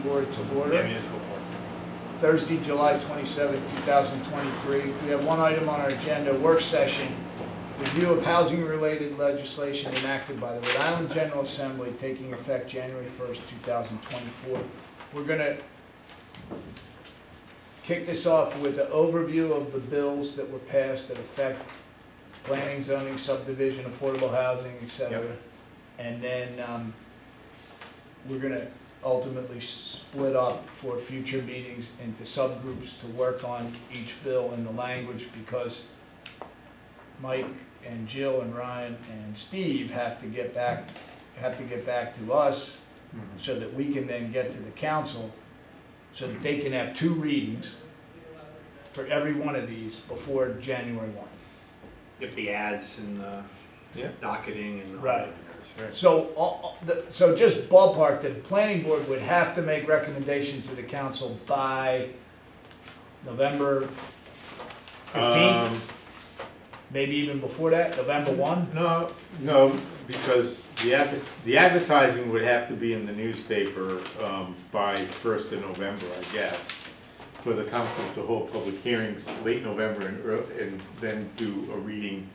Board to Yeah, order. municipal court. Thursday, July 27, 2023. We have one item on our agenda, work session, review of housing-related legislation enacted by the Rhode Island General Assembly taking effect January 1st, 2024. We're going to kick this off with an overview of the bills that were passed that affect planning, zoning, subdivision, affordable housing, etc. Yep. And then we're going to ultimately split up for future meetings into subgroups to work on each bill and the language, because Mike and Jill and Ryan and Steve have to get back to us so that we can then get to the council so that they can have 2 readings for every one of these before January 1. If the ads and the docketing and the Right. So, so just ballpark, the planning board would have to make recommendations to the council by November 15th? Maybe even before that, November 1? No, because the advertising would have to be in the newspaper by 1st of November, I guess, for the council to hold public hearings late November and then do a reading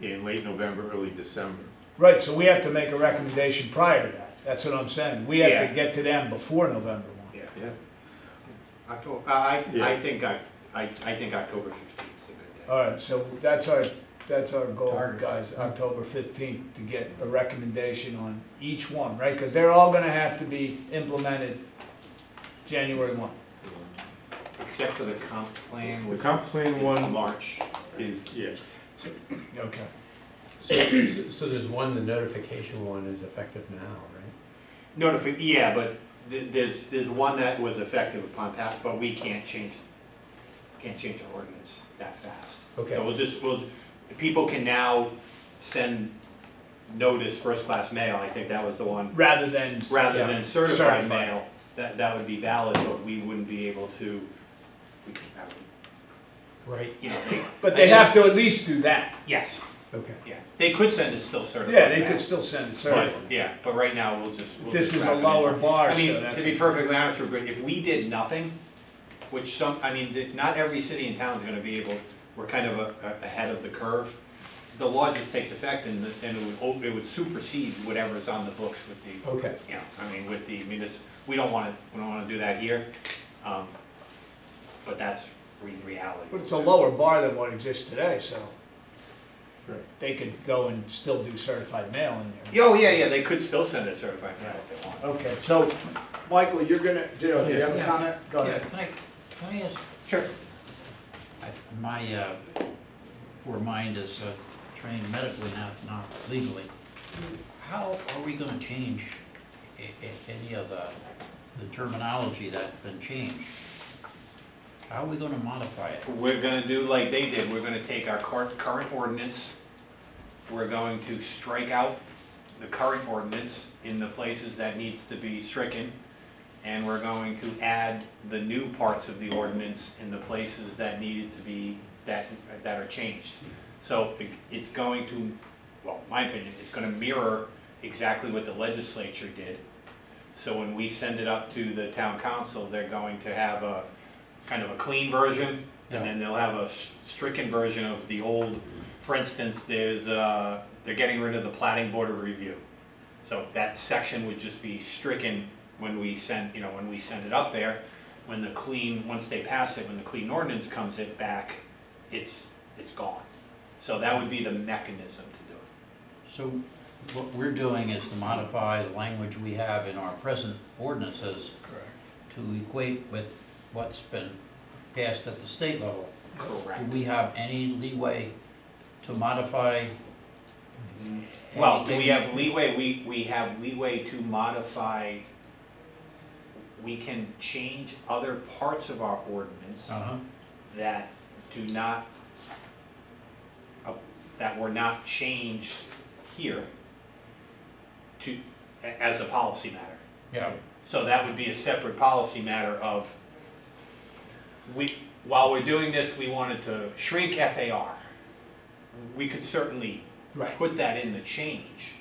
in late November, early December. Right, so we have to make a recommendation prior to that. That's what I'm saying. We have to get to them before November 1. Yeah. October. I think October 15th is a good day. All right, so that's our goal, guys, October 15th, to get a recommendation on each one, right? Because they're all going to have to be implemented January 1. Except for the comp plan, The which comp plan one March. is, Okay. So there's one, the notification one is effective now, right? Yeah, but there's one that was effective upon pass, but we can't change the ordinance that fast. Okay. So people can now send notice first class mail. I think that was the one. Rather than Certified mail, that would be valid, but we wouldn't be able to. Right. You know, But they have to at least do that. Yes. Okay. Yeah. They could send it still certified. Yeah, they mail. could still send it But, certified. yeah, but right now we'll This just is a wrap it in. lower bar, I mean, so that's. to be perfectly honest with you, if we did nothing, which not every city in town is going to be able. We're kind of ahead of the curve. The law just takes effect, and it would supersede whatever's on the books with the. Okay. You know, with the we don't want to do that here, but that's reality. But it's a lower bar than what exists today, so Right. they could go and still do certified mail in there. Oh, yeah, they could still send it certified mail if they want. Okay, so, Michael, you're gonna, do you have a Yeah. comment? Go ahead. Yeah, can I ask, Sure. my poor mind is trained medically, not legally. How are we gonna change any of the terminology that's been changed? How are we gonna modify it? We're gonna do like they did. We're gonna take our current ordinance. We're going to strike out the current ordinance in the places that needs to be stricken. And we're going to add the new parts of the ordinance in the places that needed to be, that are changed. So it's going to, well, in my opinion, it's gonna mirror exactly what the legislature did. So when we send it up to the town council, they're going to have a kind of a clean version, and then they'll have a stricken version of the old. For instance, they're getting rid of the plating board of review. So that section would just be stricken when we send it up there. Once they pass it, when the clean ordinance comes back, it's gone. So that would be the mechanism to do it. So what we're doing is to modify the language we have in our present ordinances to equate with what's been passed at the state level. Correct. Do we have any leeway to modify? Well, do we have leeway? We have leeway to modify. We can change other parts of our ordinance that were not changed here as a policy matter. Yeah. So that would be a separate policy matter of, while we're doing this, we wanted to shrink FAR. We could certainly put that in the change.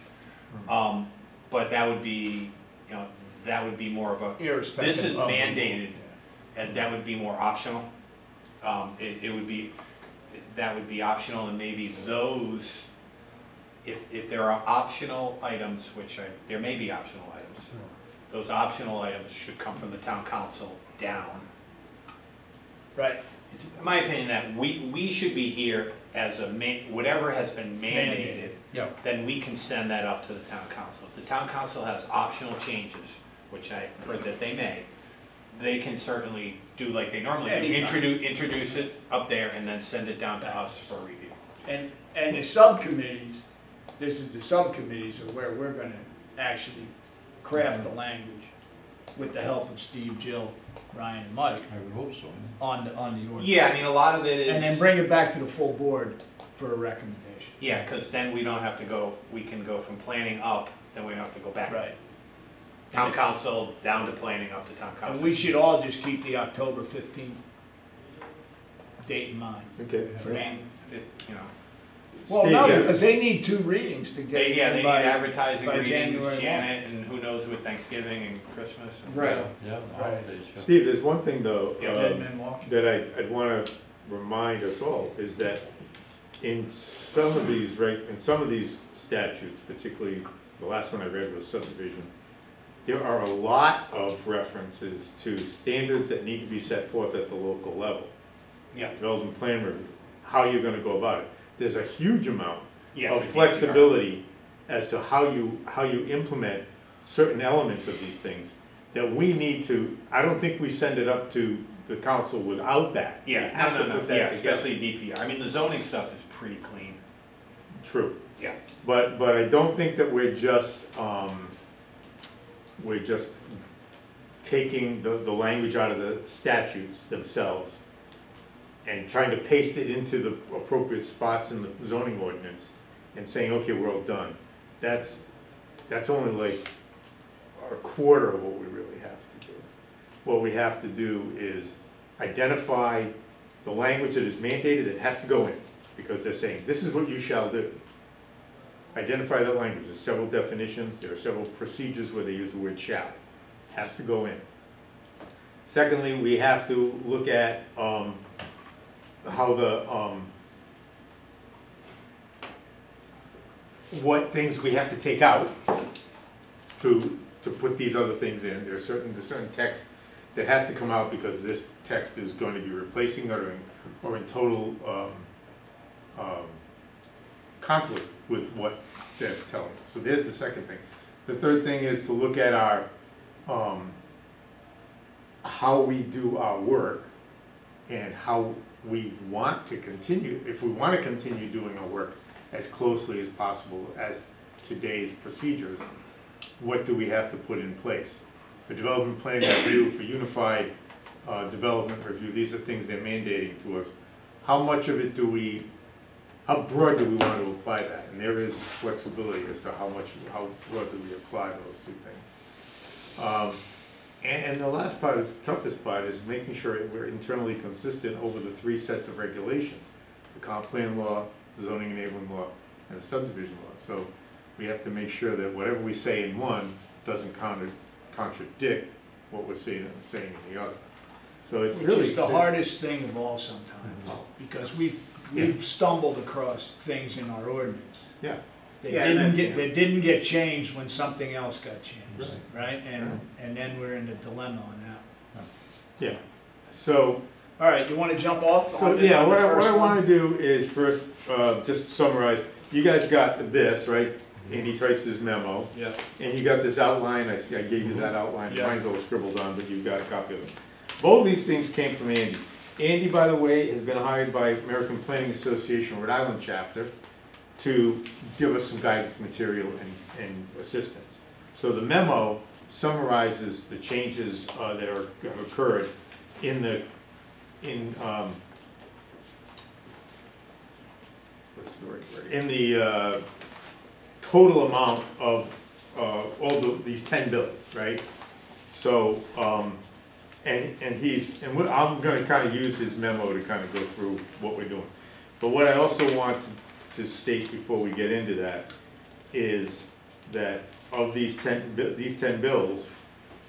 But that would be, that would be more of a, Irrespective this is of the- mandated, and that would be more optional. It would be, that would be optional, and maybe those, if there are optional items, which there may be optional items, those optional items should come from the town council down. Right, It's my opinion that we should be here as whatever has been mandated, Yeah. then we can send that up to the town council. If the town council has optional changes, which I heard that they may, they can certainly do like they normally do, Anytime. introduce it up there and then send it down to us for review. and the subcommittees, this is the subcommittees are where we're gonna actually craft the language with the help of Steve, Jill, Ryan, and Mike I would hope so. on the ordinance. Yeah, I mean, a lot of it is. And then bring it back to the full board for a recommendation. Yeah, because then we don't have to go, we can go from planning up, then we don't have to go back. Right. Town council, down to planning, up to town council. And we should all just keep the October 15th date in mind. Okay. And, you know, Well, Steve, no, yeah. because they need 2 readings to get. they need by- advertising by readings, January 1. Janet, and who knows with Thanksgiving and Christmas. and- Right. Yeah, the Right. holidays, yeah. Steve, there's one thing though, Dead men walking. that I'd want to remind us all, is that in some of these, in some of these statutes, particularly the last one I read was subdivision, there are a lot of references to standards that need to be set forth at the local level. Yeah. Development plan review, how you're gonna go about it. There's a huge amount Yeah, of for DPR. flexibility as to how you implement certain elements of these things that we need to, I don't think we send it up to the council without that. We Yeah, have to no, put that yeah, together. especially DPR. I mean, the zoning stuff is pretty clean. True. Yeah. But I don't think that we're just taking the language out of the statutes themselves and trying to paste it into the appropriate spots in the zoning ordinance and saying, okay, we're all done. That's only like a quarter of what we really have to do. What we have to do is identify the language that is mandated that has to go in, because they're saying, this is what you shall do. Identify that language. There's several definitions, there are several procedures where they use the word shall. Has to go in. Secondly, we have to look at how the, what things we have to take out to put these other things in. There's certain text that has to come out because this text is going to be replacing or in total conflict with what they're telling us. So there's the second thing. The third thing is to look at our, how we do our work and how we want to continue, if we want to continue doing our work as closely as possible as today's procedures, what do we have to put in place? For development planning review, for unified development review, these are things they're mandating to us. How much of it how broad do we want to apply that? And there is flexibility as to how broad do we apply those two things. And the last part is, the toughest part, is making sure that we're internally consistent over the 3 sets of regulations: the comp plan law, the zoning enabling law, and the subdivision law. So we have to make sure that whatever we say in one doesn't contradict what we're saying in the other. So it's Which really is the hardest thing of all sometimes, because we've stumbled across things in our ordinance. Yeah. That didn't get changed when something else got changed, Right. right? And then we're in a dilemma on that. Yeah. So All right, you want to jump off? So, on the- yeah, on the what I first one? want to do is first, just summarize. You guys got this, right? Andy Trice's memo. Yeah. And you got this outline, I gave you that outline, Yeah. mine's all scribbled on, but you've got a copy of it. Both of these things came from Andy. Andy, by the way, has been hired by American Planning Association Rhode Island chapter to give us some guidance material and assistance. So the memo summarizes the changes that have occurred in what's the right word? In the total amount of all these 10 bills, right? So, I'm going to kind of use his memo to kind of go through what we're doing. But what I also want to state before we get into that is that of these 10 bills,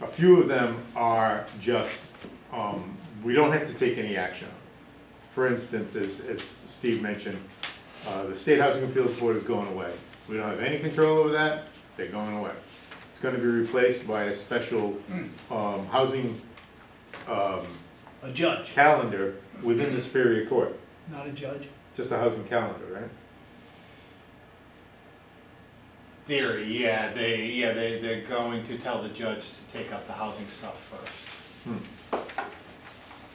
a few of them are just, we don't have to take any action on. For instance, as Steve mentioned, the State Housing Appeals Board is going away. We don't have any control over that, they're going away. It's gonna be replaced by a special, housing, A judge, calendar within the Superior Court. not a judge. Just a housing calendar, right? Theory, they're going to tell the judge to take up the housing stuff first.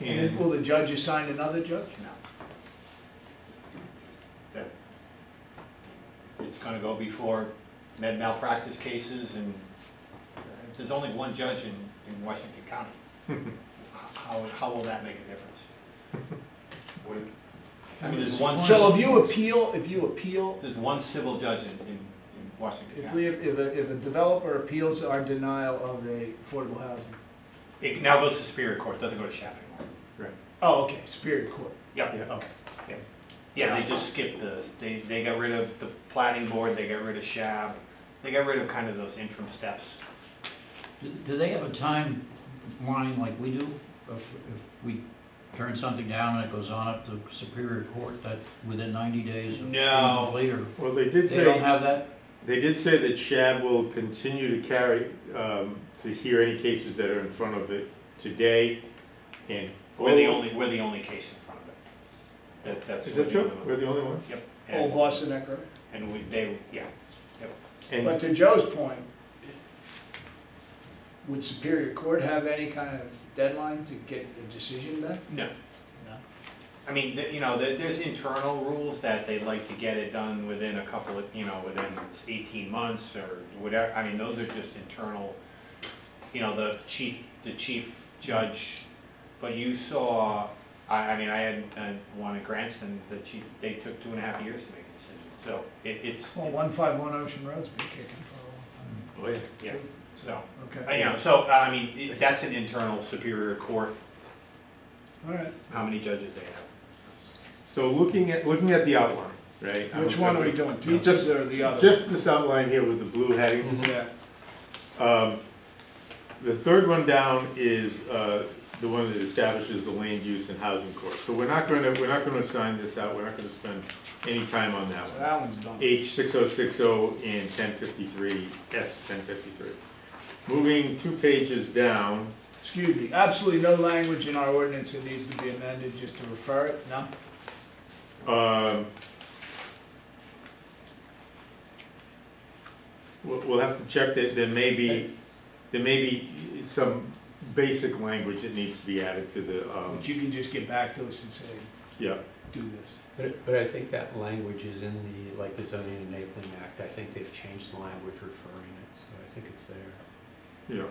And Will the judge assign another judge? No. That, it's gonna go before med malpractice cases, and there's only one judge in Washington County. How will that make a difference? I mean, there's one. So if you appeal, There's one civil judge in Washington if County. if a developer appeals our denial of a affordable housing. It now goes to Superior Court, doesn't go to SHAP anymore. right. Oh, okay, Superior Court. Yep. Yeah. Okay. Yeah, they just skipped they got rid of the planning board, they got rid of SHAB, they got rid of kind of those interim steps. Do they have a timeline like we do? If we turn something down and it goes on up to Superior Court, that within 90 days of No. being later? Well, they did They don't say, have that? they did say that SHAB will continue to carry, to hear any cases that are in front of it today, and. We're the only case in front of it. That's Is we're that the true? only one. We're the only one? Yep. Old Boston Echo. And yeah. And But to Joe's point, would Superior Court have any kind of deadline to get a decision back? No. No. I mean, there's internal rules that they like to get it done within a couple of, within 18 months or whatever. I mean, those are just internal, the chief judge. But you saw, I mean, I had one at Cranston, they took 2.5 years to make a decision. So it's, Well, 151 Ocean Road's been kicking for a long time. oh, yeah. yeah, so. Okay. I mean, that's an internal Superior Court, All right. how many judges they have. So looking at the outline, right? Which one are we doing, Just, teachers or the other? just this outline here with the blue headings. Yeah. The third one down is the one that establishes the land use and housing court. So we're not going to assign this out. We're not going to spend any time on that So one. that one's done. H6060 and 1053, S1053. Moving 2 pages down, Excuse me, absolutely no language in our ordinance that needs to be amended just to refer it, no? we'll have to check that there may be some basic language that needs to be added to the, But you can just get back to us and say, yeah. do this. But I think that language is in the, like the Zoning Enabling Act, I think they've changed the language referring it, so I think it's there. Yeah.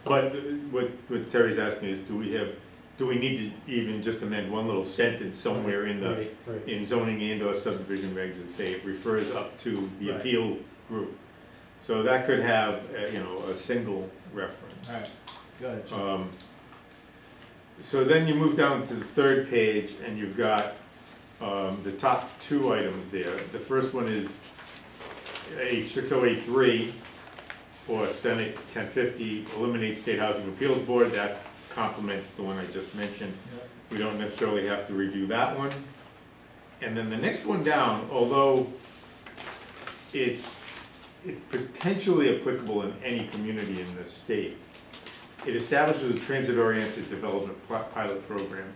But what Terry's asking is, do we need to even just amend one little sentence somewhere in the, Right. in zoning and or subdivision regs that say it refers up to the Right. appeal group? So that could have, a single reference. All right, go ahead. So then you move down to the third page and you've got the top 2 items there. The first one is H6083 or Senate 1050, eliminate State Housing Appeals Board. That complements the one I just mentioned. We don't necessarily have to review that one. And then the next one down, although it's potentially applicable in any community in this state, it establishes a transit-oriented development pilot program.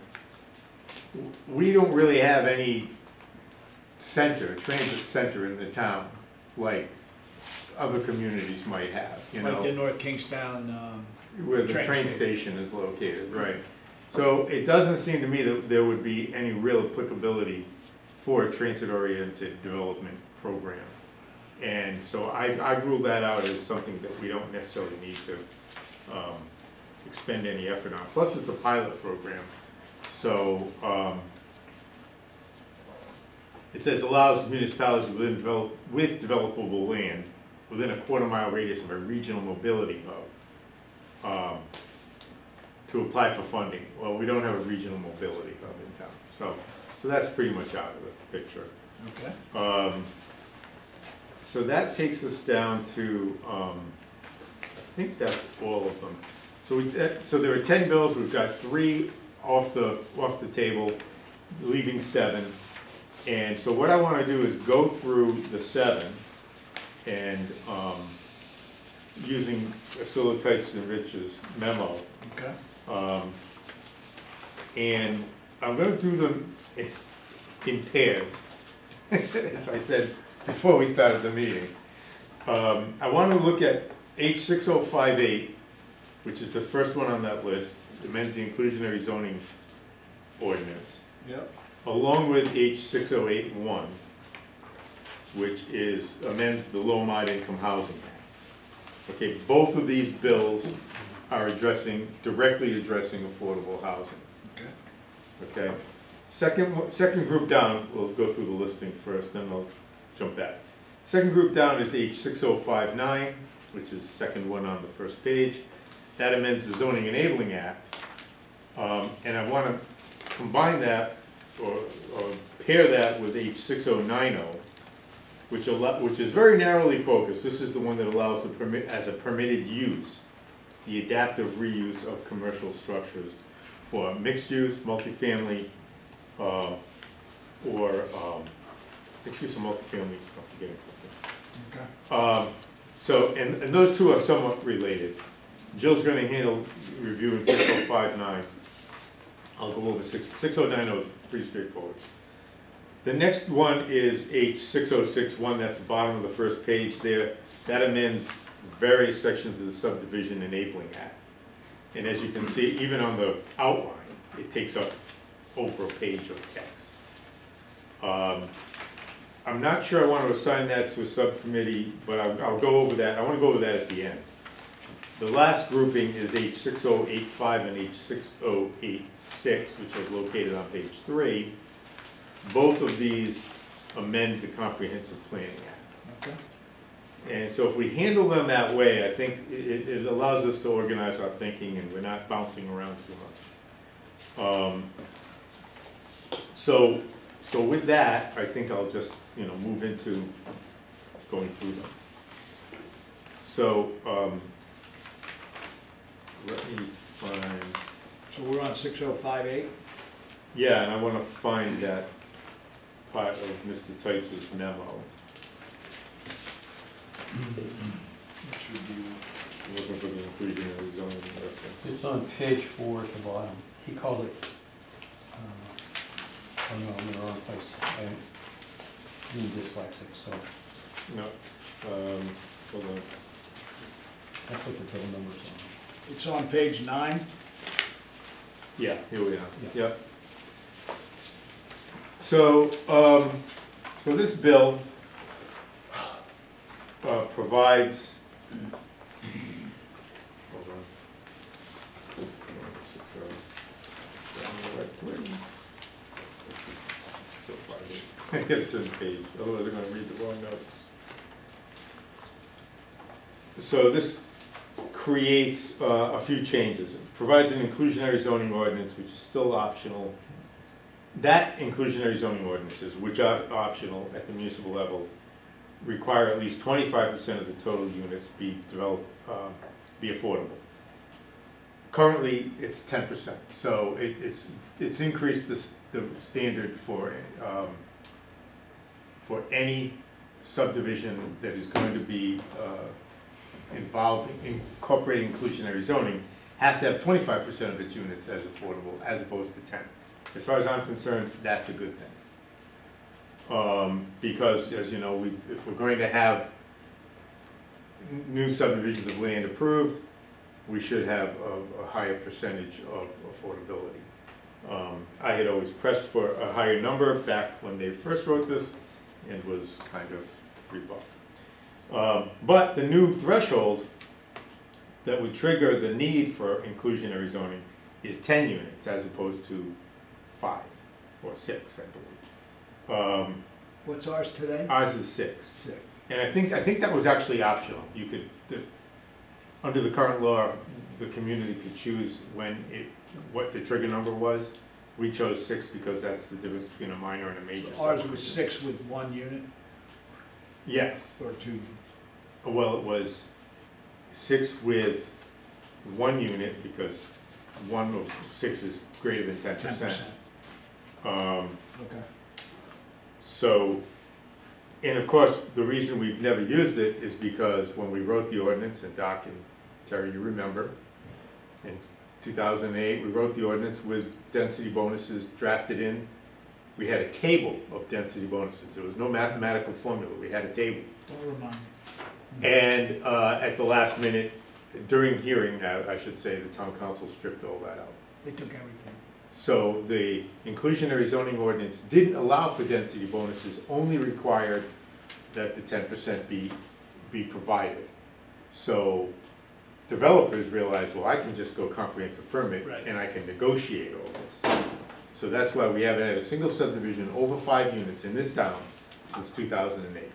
We don't really have any transit center in the town like other communities might have, Like the North Kingstown, where the train train station is located, right? So it doesn't seem to me that there would be any real applicability for a transit-oriented development program. And so I've ruled that out as something that we don't necessarily need to expend any effort on. Plus, it's a pilot program. So it says allows municipalities with developable land within a quarter-mile radius of a regional mobility hub to apply for funding. Well, we don't have a regional mobility hub in town, so that's pretty much out of the picture. okay. So that takes us down to think that's all of them. So so there are 10 bills, we've got 3 off the table, leaving 7. And so what I want to do is go through the 7 and using Tights and Rich's memo. Okay. And I'm going to do them in pairs, as I said before we started the meeting. I want to look at H6058, which is the first one on that list, amends the inclusionary zoning ordinance, Yep. along with H6081, which is amends the Low Moderate Income Housing Act. Okay, both of these bills are directly addressing affordable housing. Okay. Okay, second group down, we'll go through the listing first, then we'll jump back. Second group down is H6059, which is the second one on the first page. That amends the Zoning Enabling Act. And I want to combine that or pair that with H6090, which is very narrowly focused. This is the one that allows as a permitted use, the adaptive reuse of commercial structures for mixed use, multifamily, or mixed use or multifamily, I'm forgetting something. Okay. So, and those two are somewhat related. Jill's going to handle reviewing 6059. I'll go over 6090 is pretty straightforward. The next one is H6061, that's the bottom of the first page there. That amends various sections of the Subdivision Enabling Act. And as you can see, even on the outline, it takes up over a page of text. I'm not sure I want to assign that to a subcommittee, but I'll go over that. I want to go over that at the end. The last grouping is H6085 and H6086, which are located on page 3. Both of these amend the Comprehensive Planning Act. Okay. And so if we handle them that way, I think it allows us to organize our thinking and we're not bouncing around too much. So with that, I think I'll just, move into going through them. So, let me find, So we're on 6058? yeah, and I want to find that part of Mr. Tights' memo. It should be. I'm looking for the inclusion of the zoning reference. It's on page 4 at the bottom. He called it, oh no, I'm in the wrong place. I'm being dyslexic, so No, hold on. I put the bill numbers on. It's on page 9? Yeah, here we are. Yeah. Yep. So, so this bill provides. Hold on. I gotta turn the page, otherwise they're gonna read the wrong notes. So this creates a few changes. It provides an inclusionary zoning ordinance, which is still optional. That inclusionary zoning ordinances, which are optional at the municipal level, require at least 25% of the total units be developed, be affordable. Currently, it's 10%. So it's increased the standard for any subdivision that is going to be incorporating inclusionary zoning has to have 25% of its units as affordable, as opposed to 10. As far as I'm concerned, that's a good thing. Because, as you know, if we're going to have new subdivisions of land approved, we should have a higher percentage of affordability. I had always pressed for a higher number back when they first wrote this and was kind of rebuffed. But the new threshold that would trigger the need for inclusionary zoning is 10 units as opposed to 5 or 6, I believe. What's ours today? Ours is 6. 6. And I think that was actually optional. You could, under the current law, the community could choose what the trigger number was. We chose 6 because that's the difference between a minor and a major. So ours was 6 with 1 unit Yes. or 2 units? Well, it was 6 with 1 unit, because 1 of 6 is greater than 10%. 10%. Okay. So, and of course, the reason we've never used it is because when we wrote the ordinance, and Doc and Terry, you remember, in 2008, we wrote the ordinance with density bonuses drafted in. We had a table of density bonuses. There was no mathematical formula. We had a table. Don't remind me. And at the last minute, during hearing, I should say, the town council stripped all that out. They took everything. So the inclusionary zoning ordinance didn't allow for density bonuses, only required that the 10% be provided. So developers realized, well, I can just go comprehensive permit, Right. and I can negotiate all this. So that's why we haven't had a single subdivision over 5 units in this town since 2008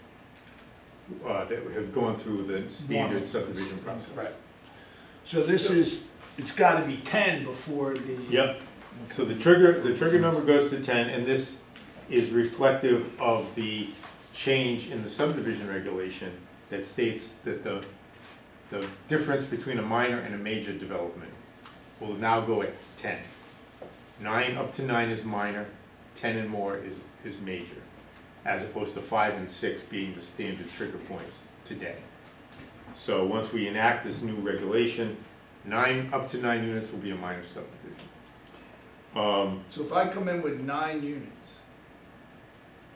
that have gone through the standard subdivision process. Right. So this is, it's gotta be 10 before the. Yep. So the trigger number goes to 10, and this is reflective of the change in the subdivision regulation that states that the difference between a minor and a major development will now go at 10. 9 up to 9 is minor, 10 and more is major, as opposed to 5 and 6 being the standard trigger points today. So once we enact this new regulation, up to 9 units will be a minor subdivision. So if I come in with 9 units,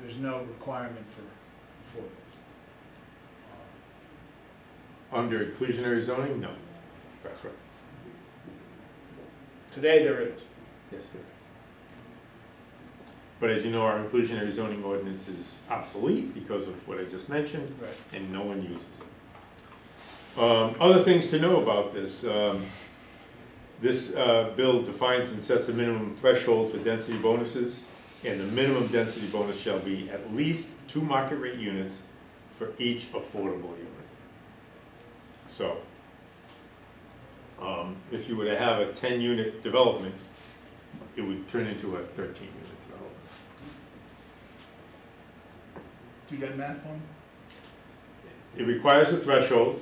there's no requirement for affordable. Under inclusionary zoning, no. That's right. Today there is. Yes, there is. But as you know, our inclusionary zoning ordinance is obsolete because of what I just mentioned, Right. and no one uses it. Other things to know about this. This bill defines and sets a minimum threshold for density bonuses, and the minimum density bonus shall be at least 2 market rate units for each affordable unit. So, if you were to have a 10-unit development, it would turn into a 13-unit development. Do you got math for me? It requires a threshold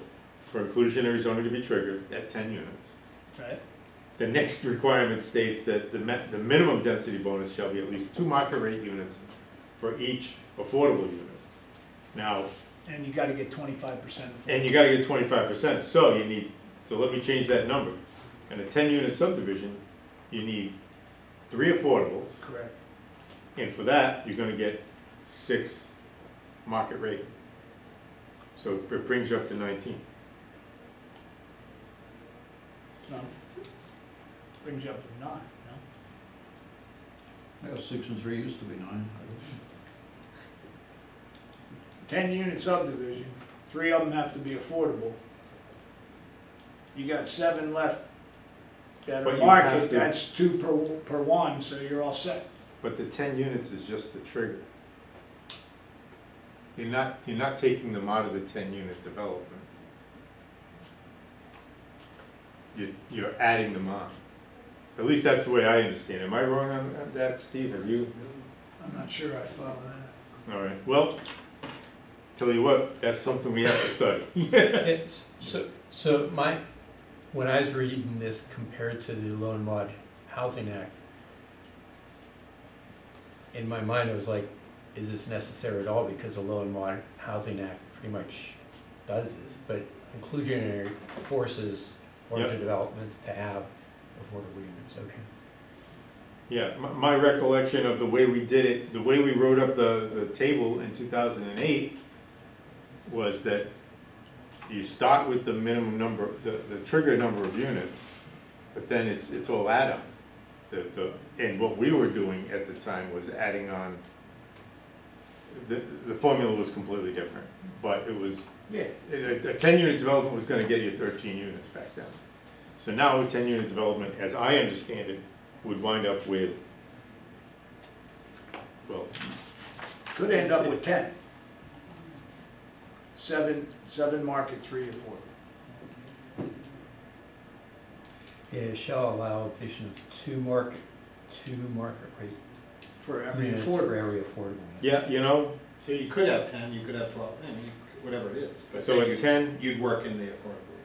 for inclusionary zoning to be triggered at 10 units. Right. The next requirement states that the minimum density bonus shall be at least 2 market rate units for each affordable unit. Now, And you gotta get 25%. and you gotta get 25%, so let me change that number. In a 10-unit subdivision, you need 3 affordables, Correct. and for that, you're gonna get 6 market rate. So it brings you up to 19. No. Brings you up to 9, no? Yeah, 6 and 3 used to be 9. 10-unit subdivision, 3 of them have to be affordable. You got 7 left that But are you have market, to- that's 2 per one, so you're all set. But the 10 units is just the trigger. You're not taking them out of the 10-unit development. You're adding them on. At least that's the way I understand it. Am I wrong on that, Steve? Have you? I'm not sure I follow that. All right, well, tell you what, that's something we have to study. When I was reading this compared to the Low and Mod Housing Act, in my mind it was like, is this necessary at all? Because the Low and Mod Housing Act pretty much does this, but inclusionary forces larger developments to have affordable units. Okay. Yeah, my recollection of the way we did it, the way we wrote up the table in 2008 was that you start with the minimum number, the trigger number of units, but then it's all add-on. And what we were doing at the time was adding on, the formula was completely different, but it was, Yeah. a 10-unit development was gonna get you 13 units back then. So now a 10-unit development, as I understand it, would wind up with, well, Could end up with 10. 7 market, 3 affordable. Yeah, it shall allow addition of two market rate For every units for affordable. every affordable. yeah, you know, So you could have 10, you could have 12, whatever it is. But so then at you'd- 10, You'd work in the affordable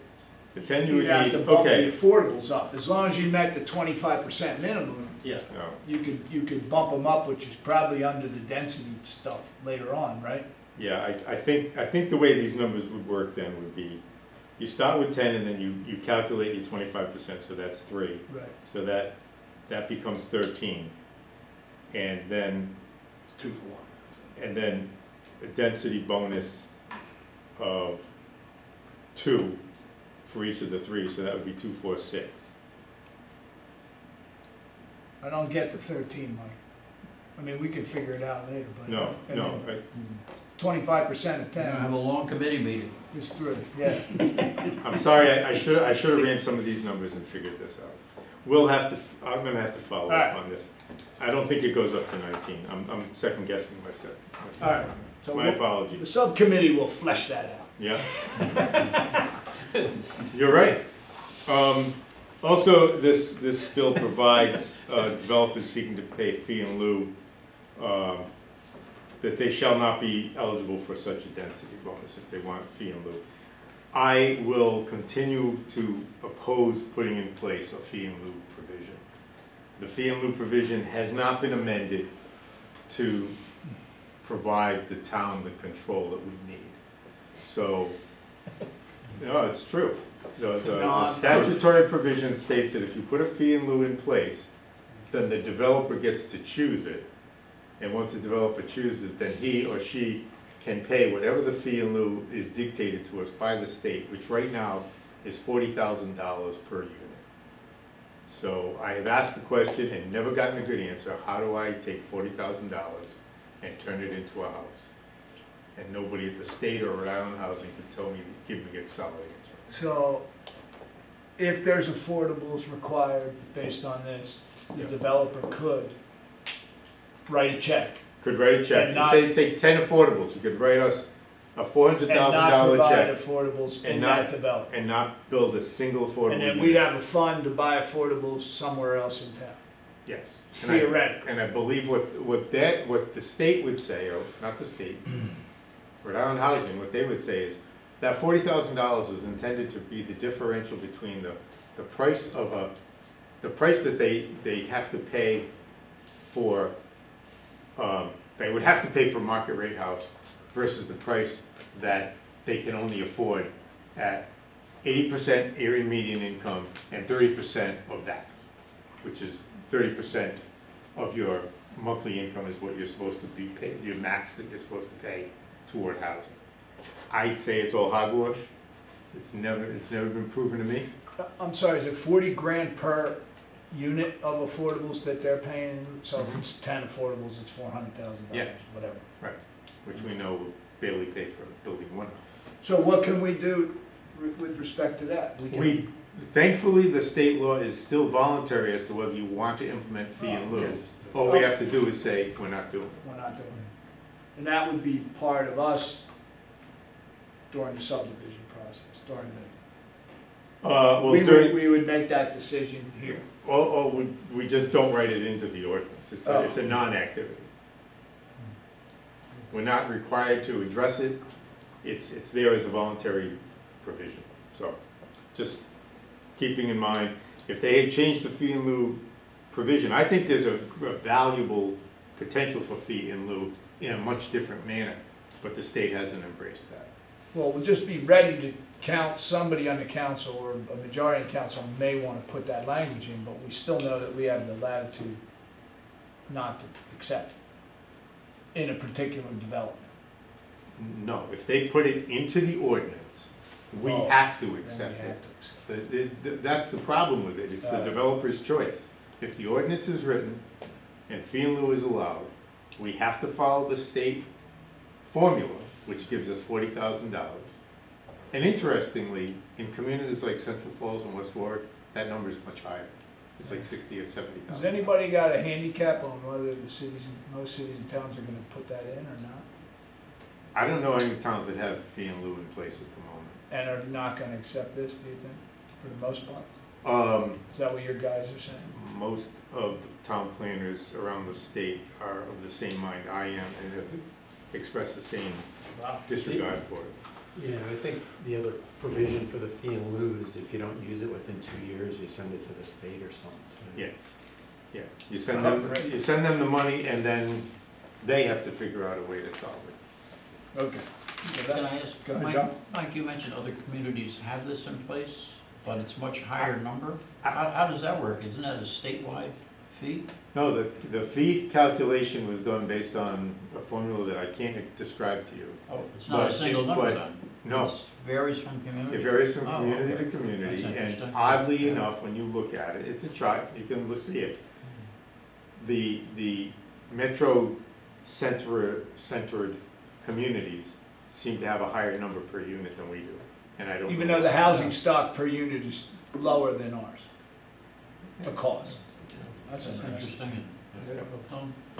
The 10 you you'd would have need, to bump the okay. affordables up. As long as you met the 25% minimum, Yeah. No. you could bump them up, which is probably under the density stuff later on, right? Yeah, I think the way these numbers would work then would be, you start with 10 and then you calculate your 25%, so that's 3. Right. So that becomes 13. And then, 2 for 1. and then a density bonus of 2 for each of the 3, so that would be 2, 4, 6. I don't get the 13, Mike. I mean, we can figure it out later, but. No, I no, mean, 25% of We're gonna have a 10 long committee meeting. is 3, yeah. I'm sorry, I should have ran some of these numbers and figured this out. I'm gonna have to follow All right. up on this. I don't think it goes up to 19. I'm second guessing myself. All right. So My The apologies. subcommittee will flesh that out. Yeah. You're right. Also, this bill provides developers seeking to pay fee in lieu that they shall not be eligible for such a density bonus if they want fee in lieu. I will continue to oppose putting in place a fee in lieu provision. The fee in lieu provision has not been amended to provide the town the control that we need. So, no, it's true. The statutory provision states that if you put a fee in lieu in place, then the developer gets to choose it. And once the developer chooses it, then he or she can pay whatever the fee in lieu is dictated to us by the state, which right now is $40,000 per unit. So I have asked the question and never gotten a good answer. How do I take $40,000 and turn it into a house? And nobody at the state or Rhode Island Housing can tell me, give me a solid answer. So if there's affordables required based on this, the Yeah. developer could write a check Could write a check. And You not- say take 10 affordables. You could write us a and not $400,000 provide check affordables in and that not- development. and not build a single affordable And then unit. we'd have a fund to buy affordables somewhere else in town, Yes. And I- theoretically. And I believe what the state would say, or not the state, Rhode Island Housing, what they would say is that $40,000 is intended to be the differential between the price of the price that they have to pay for, they would have to pay for market rate house versus the price that they can only afford at 80% area median income and 30% of that, which is 30% of your monthly income is what you're supposed to be paid, your max that you're supposed to pay toward housing. I say it's all hogwash. It's never been proven to me. I'm sorry, is it 40 grand per unit of affordables that they're paying? So if it's 10 affordables, it's $400,000, Yeah. whatever. Right. Which we know will barely pay for building one house. So what can we do with respect to that? can- Thankfully, the state law is still voluntary as to whether you want to implement fee in lieu. All we have to do is say, we're not doing it. We're not doing it. And that would be part of us during the subdivision process, during Well, the, we would make that decision here. or we just don't write it into the ordinance. It's Oh. a non-activity. We're not required to address it. It's there as a voluntary provision. So, just keeping in mind, if they had changed the fee in lieu provision, I think there's a valuable potential for fee in lieu in a much different manner, but the state hasn't embraced that. Well, we'll just be ready to count, somebody on the council or a majority of the council may want to put that language in, but we still know that we have the latitude not to accept it in a particular development. No, if they put it into the ordinance, we Oh, have to Then we accept have it. to accept That's the problem with it, it's the developer's choice. If the ordinance is written and fee in lieu is allowed, we have to follow the state formula, which gives us $40,000. And interestingly, in communities like Central Falls and West Warwick, that number is much higher. It's like 60 or 70,000. Has anybody got a handicap on whether the cities, most cities and towns are going to put that in or not? I don't know any towns that have fee in lieu in place at the moment. And are not going to accept this, do you think, for the most part? Is that what your guys are saying? Most of the town planners around the state are of the same mind I am and have expressed the same Wow. disregard for it. Yeah, I think the other provision for the fee in lieu is if you don't use it within 2 years, you send it to the state or something. Yes, yeah. You send them the money, and then they have to figure out a way to solve it. Okay. So that- Can I ask, Go ahead, Mike, John. Mike, you mentioned other communities have this in place, but it's much higher number. How does that work? Isn't that a statewide fee? No, the fee calculation was done based on a formula that I can't describe to you. Oh, it's not a But single it- number but- then? No. It varies from community? It varies from Oh, community okay. to community, That's and interesting. oddly Yeah. enough, when you look at it, it's a chart, you can see it. The metro centered communities seem to have a higher number per unit than we do, and I don't. Even know though the why. housing stock per unit is lower than ours, the cost. That's That's interesting. interesting.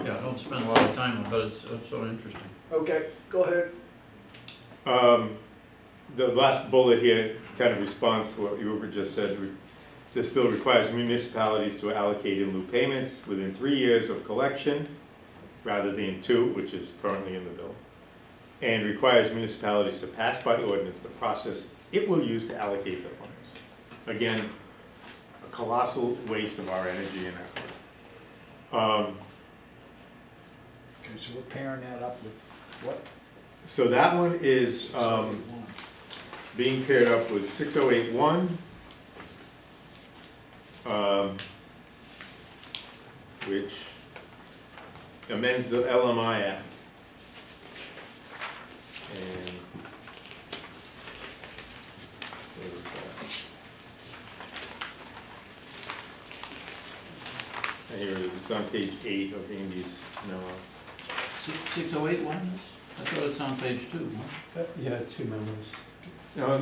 Yeah. Yeah, I don't spend a lot of time on it, but it's so interesting. Okay, go ahead. The last bullet here kind of responds to what you just said. This bill requires municipalities to allocate in lieu payments within 3 years of collection, rather than 2, which is currently in the bill, and requires municipalities to pass by ordinance the process it will use to allocate the funds. Again, a colossal waste of our energy and effort. Okay, so we're pairing that up with what? So that one is being paired up with 6081, which amends the LMI Act. And where is that? And here it is, it's on page 8 of Andy's memo. 608 one is? I thought it's on page 2, huh? Yeah, 2 memos. Now,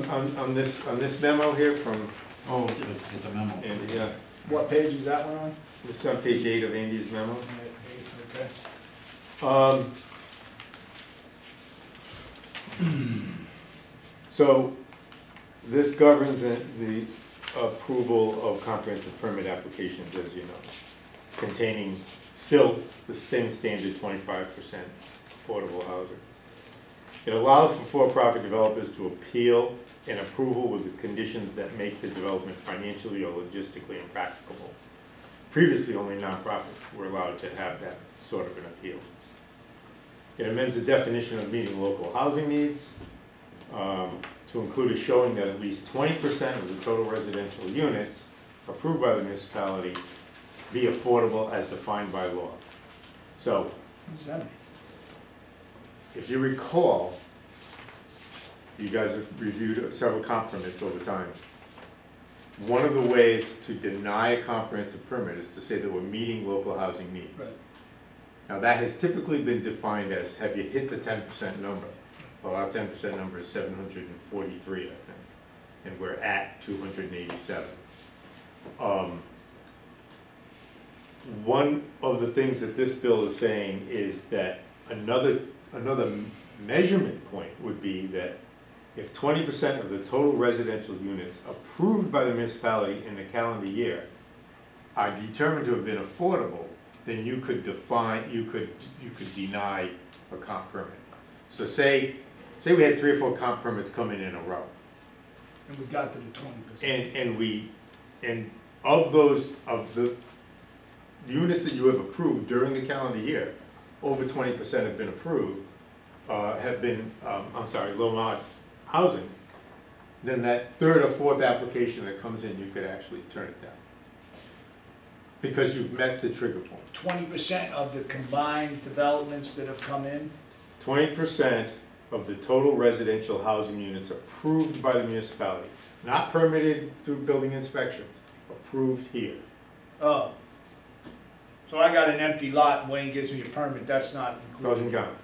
on this memo here from Oh, it's a memo. Andy, yeah, What page is that one on? this is on page 8 of Andy's memo. Okay. So this governs the approval of comprehensive permit applications, as you know, containing still the same standard 25% affordable housing. It allows for for-profit developers to appeal an approval with the conditions that make the development financially or logistically impracticable. Previously, only nonprofits were allowed to have that sort of an appeal. It amends the definition of meeting local housing needs to include a showing that at least 20% of the total residential units approved by the municipality be affordable as defined by law. So, What does that mean? if you recall, you guys have reviewed several comp permits over time. One of the ways to deny a comprehensive permit is to say that we're meeting local housing needs. Right. Now, that has typically been defined as, have you hit the 10% number? Well, our 10% number is 743, I think, and we're at 287. One of the things that this bill is saying is that another measurement point would be that if 20% of the total residential units approved by the municipality in the calendar year are determined to have been affordable, then you could deny a comp permit. So say we had 3 or 4 comp permits coming in a row, And we got to the 20%. and of the units that you have approved during the calendar year, over 20% have been approved, low mod housing, then that 3rd or 4th application that comes in, you could actually turn it down. Because you've met the trigger point. 20% of the combined developments that have come in? 20% of the total residential housing units approved by the municipality, not permitted through building inspections, approved here. Oh. So I got an empty lot and Wayne gives me a permit, that's not Doesn't included. count.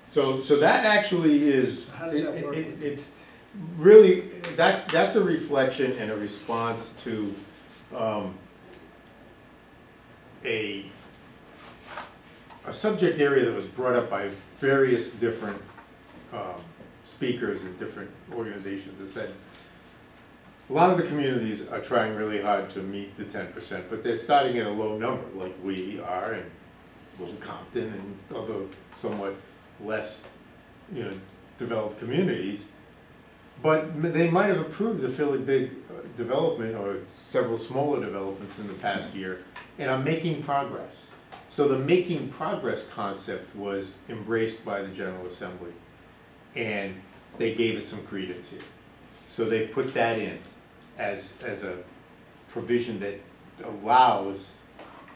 So that actually is, How does that work? it really, that's a reflection and a response to a subject area that was brought up by various different speakers and different organizations that said, a lot of the communities are trying really hard to meet the 10%, but they're starting at a low number, like we are, and Little Compton and other somewhat less developed communities. But they might have approved a fairly big development or several smaller developments in the past year, and are making progress. So the making progress concept was embraced by the General Assembly, and they gave it some credence here. So they put that in as a provision that allows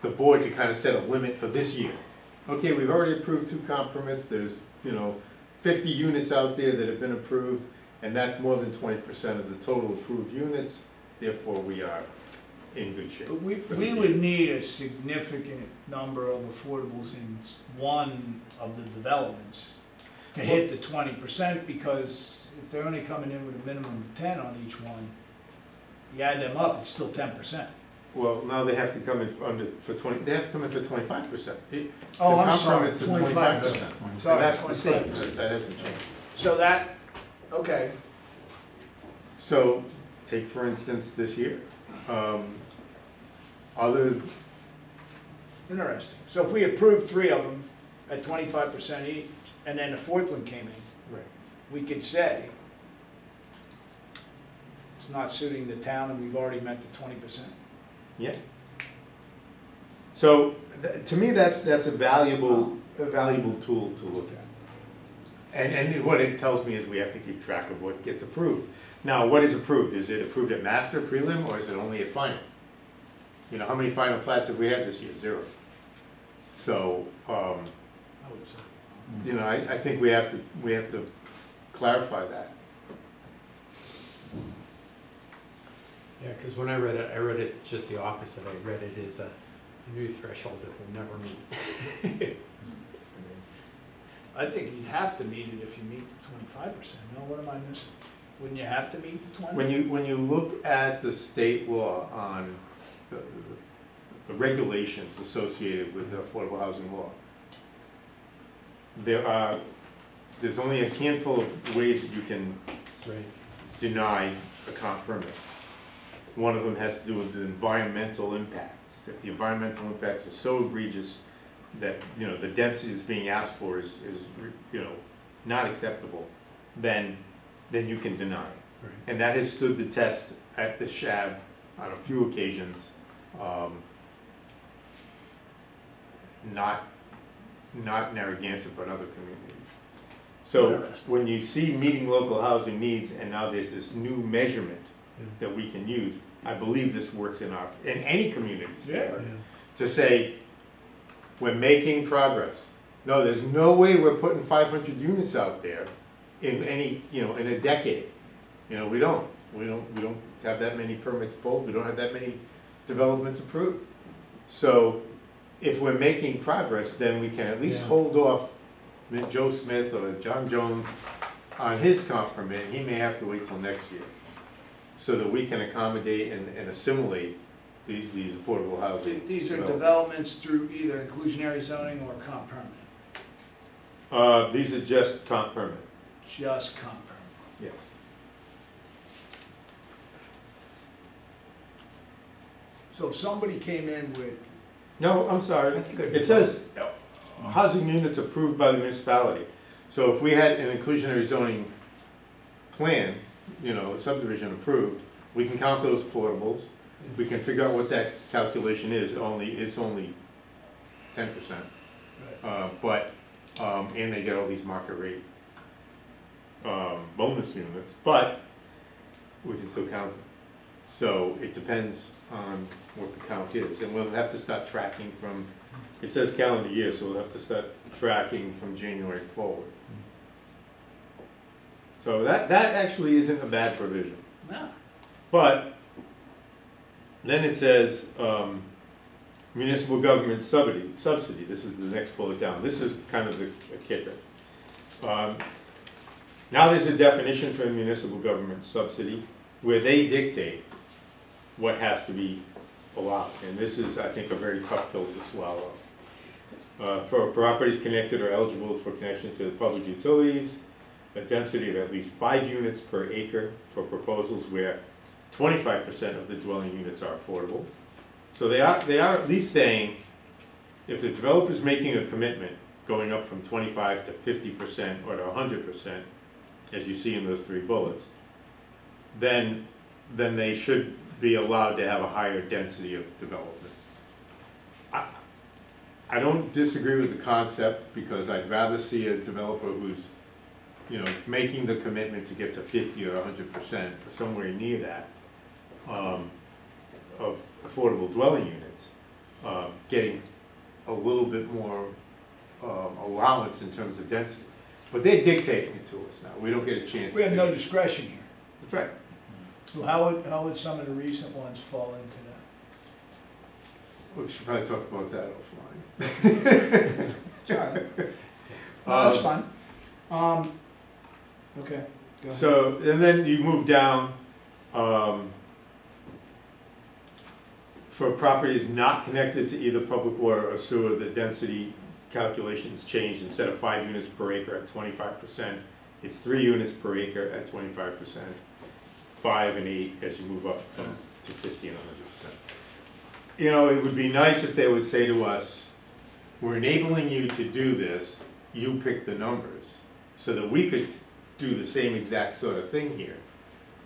the board to kind of set a limit for this year. Okay, we've already approved 2 comp permits, there's 50 units out there that have been approved, and that's more than 20% of the total approved units, therefore we are in good shape. But we for the would year. need a significant number of affordables in one of the developments to hit the 20%, because if they're only coming in with a minimum of 10 on each one, you add them up, it's still 10%. Well, now they have to come in for 20, they have to come in for 25%. Oh, I'm sorry, 25%. 25%. Sorry, And that's the same, 25%. that hasn't changed. So that, okay, So, take for instance this year, other, interesting. So if we approved 3 of them at 25% each, and then the 4th one came in, right, we could say it's not suiting the town and we've already met the 20%. yeah. So, to me, that's a valuable tool to look at. And what it tells me is we have to keep track of what gets approved. Now, what is approved? Is it approved at master, prelim, or is it only at final? How many final plats have we had this year? 0. So, I would say. I think we have to clarify that. Yeah, because when I read it just the opposite. I read it as a new threshold that we'll never meet. I think you'd have to meet it if you meet the 25%. No, what am I missing? Wouldn't you have to meet the 20? When you look at the state law on the regulations associated with the affordable housing law, there's only a handful of ways that you can Right. deny a comp permit. One of them has to do with the environmental impacts. If the environmental impacts are so egregious that, the density that's being asked for is not acceptable, then you can deny it. Right. And that has stood the test at the SHAB on a few occasions. Not Narragansett, but other communities. So Interesting. when you see meeting local housing needs, and now there's this new measurement Yeah. that we can use, I believe this works in any community's favor. Yeah. To say, we're making progress. No, there's no way we're putting 500 units out there in in a decade. We don't have that many permits pulled, we don't have that many developments approved. So if we're making progress, then we can at least Yeah. hold off Joe Smith or John Jones on his comp permit. He may have to wait till next year, so that we can accommodate and assimilate these affordable housing. These are developments. developments through either inclusionary zoning or comp permit. These are just comp permit, Just comp permit. yes. So if somebody came in with, No, I'm sorry, I think it'd be it says housing units approved by the municipality. So if we had an inclusionary zoning plan, subdivision approved, we can count those affordables. We can figure out what that calculation is, it's only 10%. And they get all these market rate bonus units, but we can still count them. So it depends on what the count is, and we'll have to start tracking from, it says calendar year, so we'll have to start tracking from January forward. So that actually isn't a bad provision. no, But then it says municipal government subsidy. This is the next bullet down. This is kind of the kicker. Now there's a definition for municipal government subsidy where they dictate what has to be allowed. And this is, I think, a very tough pill to swallow. For properties connected or eligible for connection to the public utilities, a density of at least 5 units per acre for proposals where 25% of the dwelling units are affordable. So they are at least saying, if the developer's making a commitment, going up from 25 to 50% or to 100%, as you see in those 3 bullets, then they should be allowed to have a higher density of development. I don't disagree with the concept, because I'd rather see a developer who's, making the commitment to get to 50 or 100% or somewhere near that, of affordable dwelling units, getting a little bit more allowance in terms of density. But they're dictating it to us now. We don't get a chance We have to. no discretion here. That's right. So how would some of the recent ones fall into that? We should probably talk about that offline. Sorry. No, that's fine. Okay, go ahead. So, and then you move down, for properties not connected to either public water or sewer, the density calculations changed. Instead of 5 units per acre at 25%, it's 3 units per acre at 25%, 5 and 8 as you move up to 50 and 100%. It would be nice if they would say to us, we're enabling you to do this, you pick the numbers, so that we could do the same exact sort of thing here.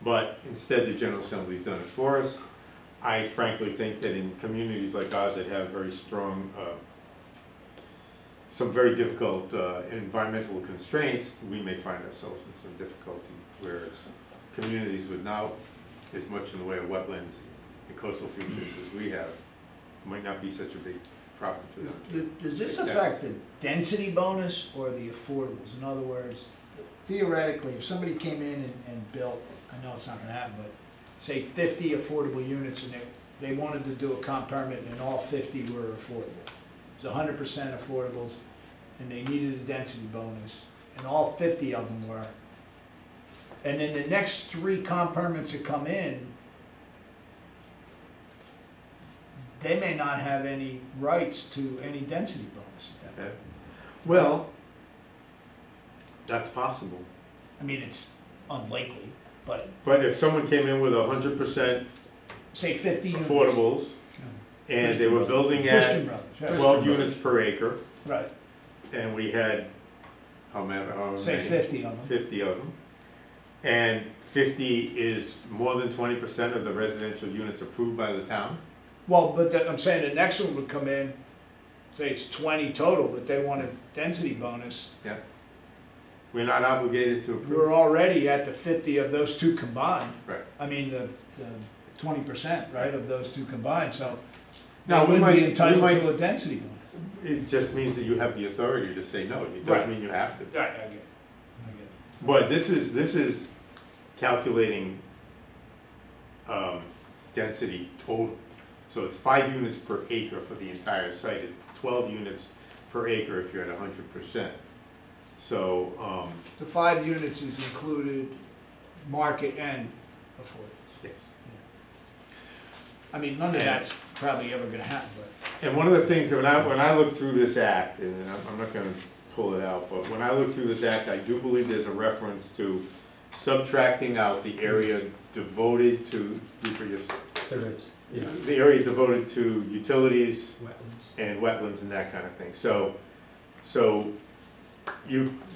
But instead, the General Assembly's done it for us. I frankly think that in communities like ours that have very strong, some very difficult environmental constraints, we may find ourselves in some difficulty, whereas communities with not as much in the way of wetlands and coastal features as we have might not be such a big problem for them. Does this affect the density bonus or the affordables? In other words, theoretically, if somebody came in and built, I know it's not gonna happen, but say 50 affordable units, and they wanted to do a comp permit and all 50 were affordable. It's 100% affordables, and they needed a density bonus, and all 50 of them were. And then the next 3 comp permits that come in, they may not have any rights to any density bonus at that point. Okay. Well, that's possible. I mean, it's unlikely, but But if someone came in with 100% say 50 units. affordables, and they were building at Christian Brothers, yeah. 12 units per acre, Right, and we had, how many? say 50 of them. 50 of them, and 50 is more than 20% of the residential units approved by the town. Well, but I'm saying the next one would come in, say it's 20 total, but they want a density bonus. Yeah. We're not obligated to approve. We're already at the 50 of those 2 combined. Right. I mean, the 20%, right, of those 2 combined, so Now, they would be entitled to a density bonus. It just means that you have the authority to say no. It Right. doesn't mean you have to. Right, I get it. But this is calculating density total. So it's 5 units per acre for the entire site. It's 12 units per acre if you're at 100%. So, The 5 units is included market and affordable. yes. I mean, none of that's probably ever gonna happen, but. And one of the things, when I look through this act, and I'm not gonna pull it out, but when I look through this act, I do believe there's a reference to subtracting out the area devoted to, There is, yeah, the area devoted to utilities wetlands. and wetlands and that kind of thing. So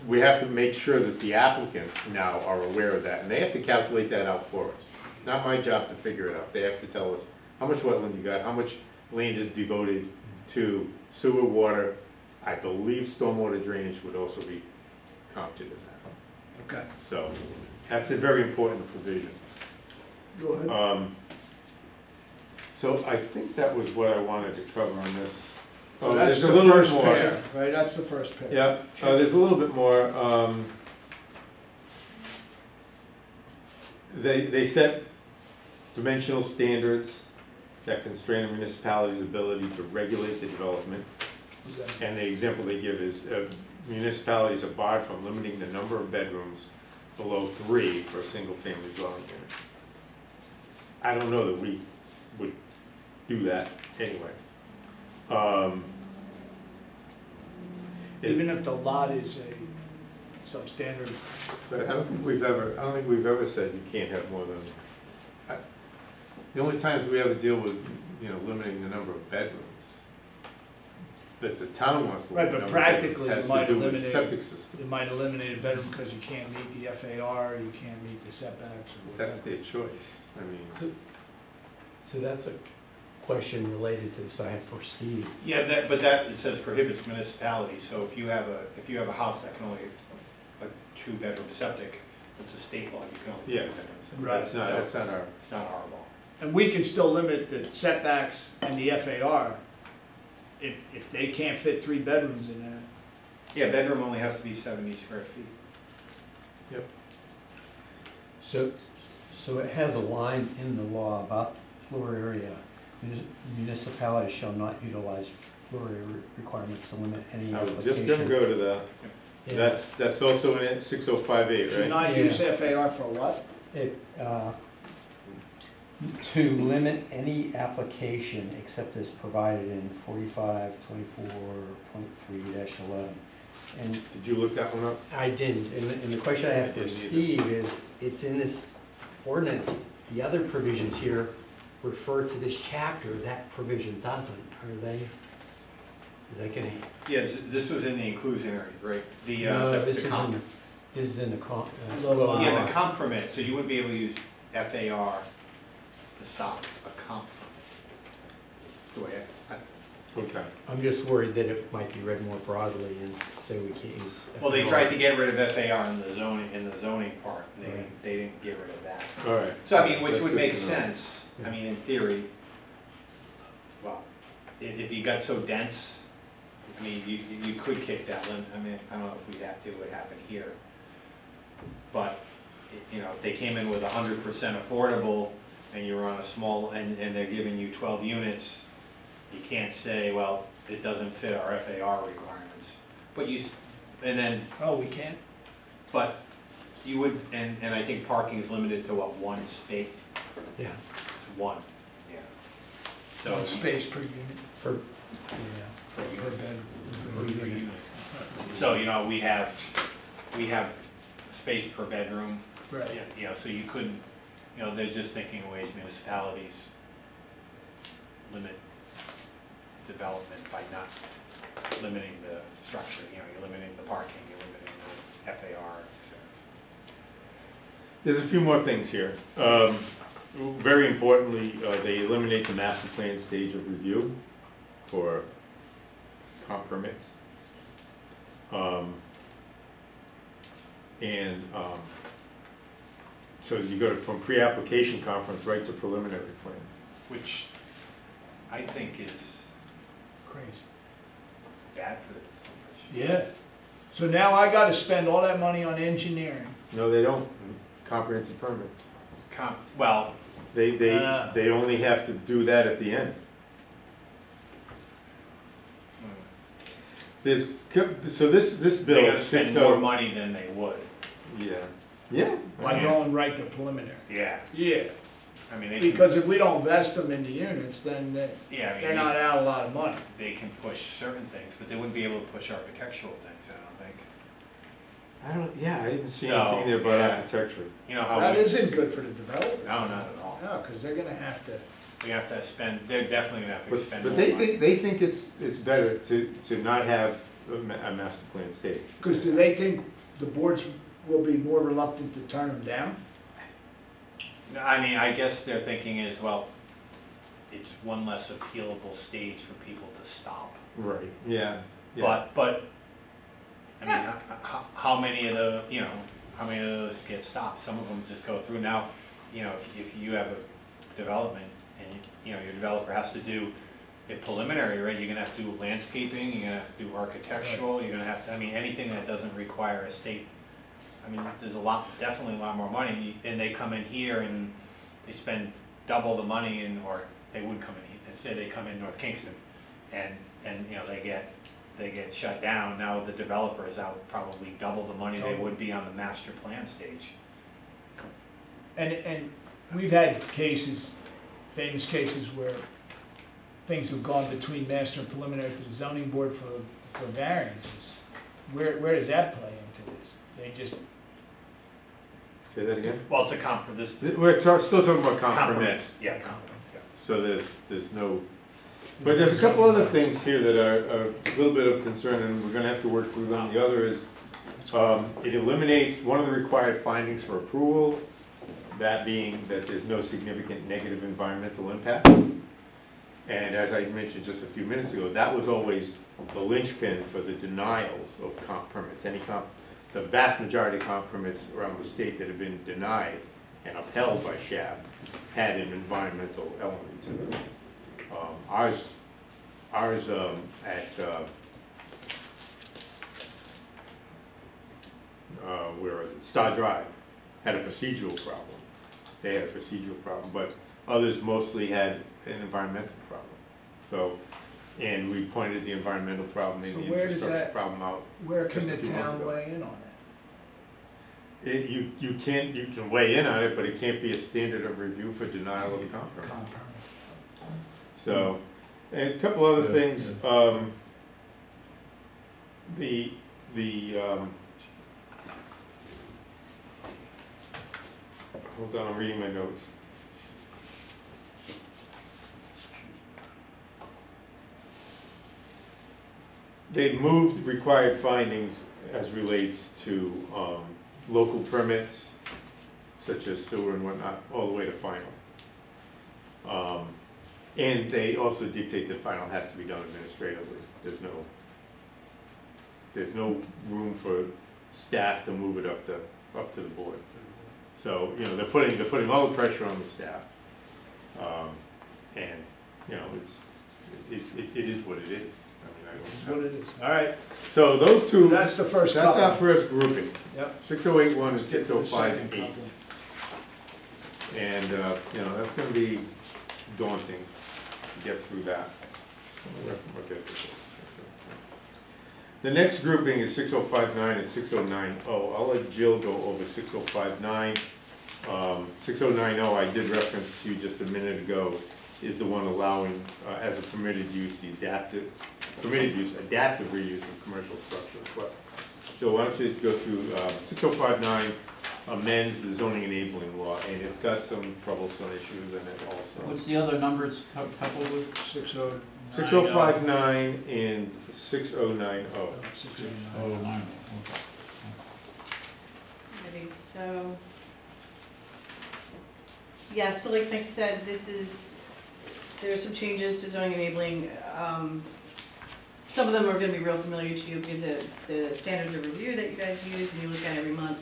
we have to make sure that the applicants now are aware of that, and they have to calculate that out for us. It's not my job to figure it out. They have to tell us how much wetland you got, how much land is devoted to sewer, water. I believe stormwater drainage would also be counted in that. Okay. So that's a very important provision. Go ahead. So I think that was what I wanted to cover on this. So that's there's the a little first bit more. pair, right, that's the first pair. Yeah, there's a little bit more. They set dimensional standards that constrain a municipality's ability to regulate the development. And the example they give is municipalities are barred from limiting the number of bedrooms below 3 for a single-family dwelling unit. I don't know that we would do that anyway. Even if the lot is a substandard. But I don't think we've ever said you can't have more than. The only times we ever deal with, limiting the number of bedrooms that the town wants to. Right, but limit practically has it might to do with eliminate- septic system. It might eliminate a bedroom because you can't meet the FAR, you can't meet the setbacks or whatever. That's their choice. I mean, So that's a question related to this I had for Steve. Yeah, but that, it says prohibits municipalities, so if you have a house that can only, a 2-bedroom septic, it's a state law, you can only do Yeah. 2 bedrooms. Right. that's not our, It's not our law. And we can still limit the setbacks and the FAR if they can't fit 3 bedrooms in that. Yeah, bedroom only has to be 70 square feet. So it has a line in the law about floor area. Municipalities shall not utilize floor area requirements to limit any I was application. just gonna go to the, Yeah. that's also in it, 6058, Should right? not Yeah. use FAR for what? It, to limit any application except as provided in 4524.3-11. And Did you look that one up? I didn't, and the question I have for Didn't either. Steve is, it's in this ordinance, the other provisions here refer to this chapter, that provision doesn't, are they? Is that gonna? Yes, this was in the inclusionary, right? The, No, the this is comp- in, this is in the con. Well, Yeah, the comp permit, so you wouldn't be able to use FAR to stop a comp. That's the way Okay. I'm just worried that it might be read more broadly and say we can't use. well, they FAR. tried to get rid of FAR in the zoning part, and Right. they didn't get rid of that. All right. So, I mean, which That's would good make to know. sense, I mean, in theory, well, if you got so dense, I mean, you could kick that limit, I mean, I don't know if we'd have to, it would happen here. But, you know, if they came in with 100% affordable, and you're on a small, and they're giving you 12 units, you can't say, well, it doesn't fit our FAR requirements. But and then, Oh, we can't? but you would, and I think parking is limited to what, 1 space? Yeah, It's 1, yeah. So. One space per unit. for, yeah. Per bedroom. Per unit. So, you know, we have space per bedroom, Right. you know, so you couldn't, you know, they're just thinking of ways municipalities limit development by not limiting the structure, you know, you're limiting the parking, you're limiting the FAR, etc. There's a few more things here. Very importantly, they eliminate the master plan stage of review for comp permits. So you go from pre-application conference right to preliminary plan. Which I think is Crazy. bad for the developers. Yeah. So now I gotta spend all that money on engineering. No, they don't. Comprehensive permit. Well, They only have to do that at the end. So this they bill, gotta spend 60, more money than they would. yeah. By going right to preliminary. Yeah, Yeah, I mean, they because if we don't vest them in the units, then yeah, I mean, they're not out a lot of money. they can push certain things, but they wouldn't be able to push architectural things, I don't think. I didn't see So, anything there about yeah. architecture. You know how That we, isn't good for the developer. no, not at all. No, because they're gonna have to, We have to spend, they're definitely gonna have to But spend but more they money. think it's better to not have a master plan stage. because do they think the boards will be more reluctant to turn them down? No, I mean, I guess their thinking is, well, it's one less appealable stage for people to stop. Right, yeah. But, I mean, how many of the, you know, how many of those get stopped? Some of them just go through. Now, you know, if you have a development and, you know, your developer has to do a preliminary, right, you're gonna have to do landscaping, you're gonna have to do architectural, you're gonna have to, I mean, anything that doesn't require a state, I mean, there's definitely a lot more money, and they come in here and they spend double the money or they would come in, let's say they come in North Kingston, and, you know, they get shut down. Now the developer is out probably double the money they would be on the master plan stage. And we've had cases, famous cases where things have gone between master and preliminary to the zoning board for variances. Where does that play into this? They just, Say that again? Well, it's a comp, this. We're still talking about comp comp permits. Yeah, comp, yeah. So there's no, But there's a couple other things here that are a little bit of concern, and we're gonna have to work through them. The other is, it eliminates one of the required findings for approval, that being that there's no significant negative environmental impact. And as I mentioned just a few minutes ago, that was always the linchpin for the denials of comp permits. The vast majority of comp permits around the state that have been denied and upheld by SHAB had an environmental element to them. Ours at, where is it, Star Drive, had a procedural problem. They had a procedural problem, but others mostly had an environmental problem. So, and we pointed the environmental problem and So the where does infrastructure that- problem out. Where can Just the a few months town ago. weigh in on that? You can weigh in on it, but it can't be a standard of review for denial of the comp permit. Comp permit. So, and a couple other things, hold on, I'm reading my notes. They moved required findings as relates to, local permits, such as sewer and whatnot, all the way to final. And they also dictate that final has to be done administratively. There's no room for staff to move it up to the board. So, you know, they're putting all the pressure on the staff. And, you know, it is what it is. I mean, That's what it is. All right, So those two, that's the first that's couple. our first grouping, Yep. 6081 and Let's get to the second 6058. couple. And, you know, that's gonna be daunting to get through that. We'll get through it. The next grouping is 6059 and 6090. I'll let Jill go over 6059. 6090, I did reference to just a minute ago, is the one allowing, as a permitted use, the adaptive reuse of commercial structures. But, Jill, why don't you go through, 6059 amends the zoning enabling law, and it's got some troublesome issues in it also. What's the other number it's coupled with? 6090. 6059 and 6090. 6090. Oh, nine, Alrighty, so, yeah, so like Nick said, there are some changes to zoning enabling. Some of them are gonna be real familiar to you because of the standards of review that you guys use and you look at every month.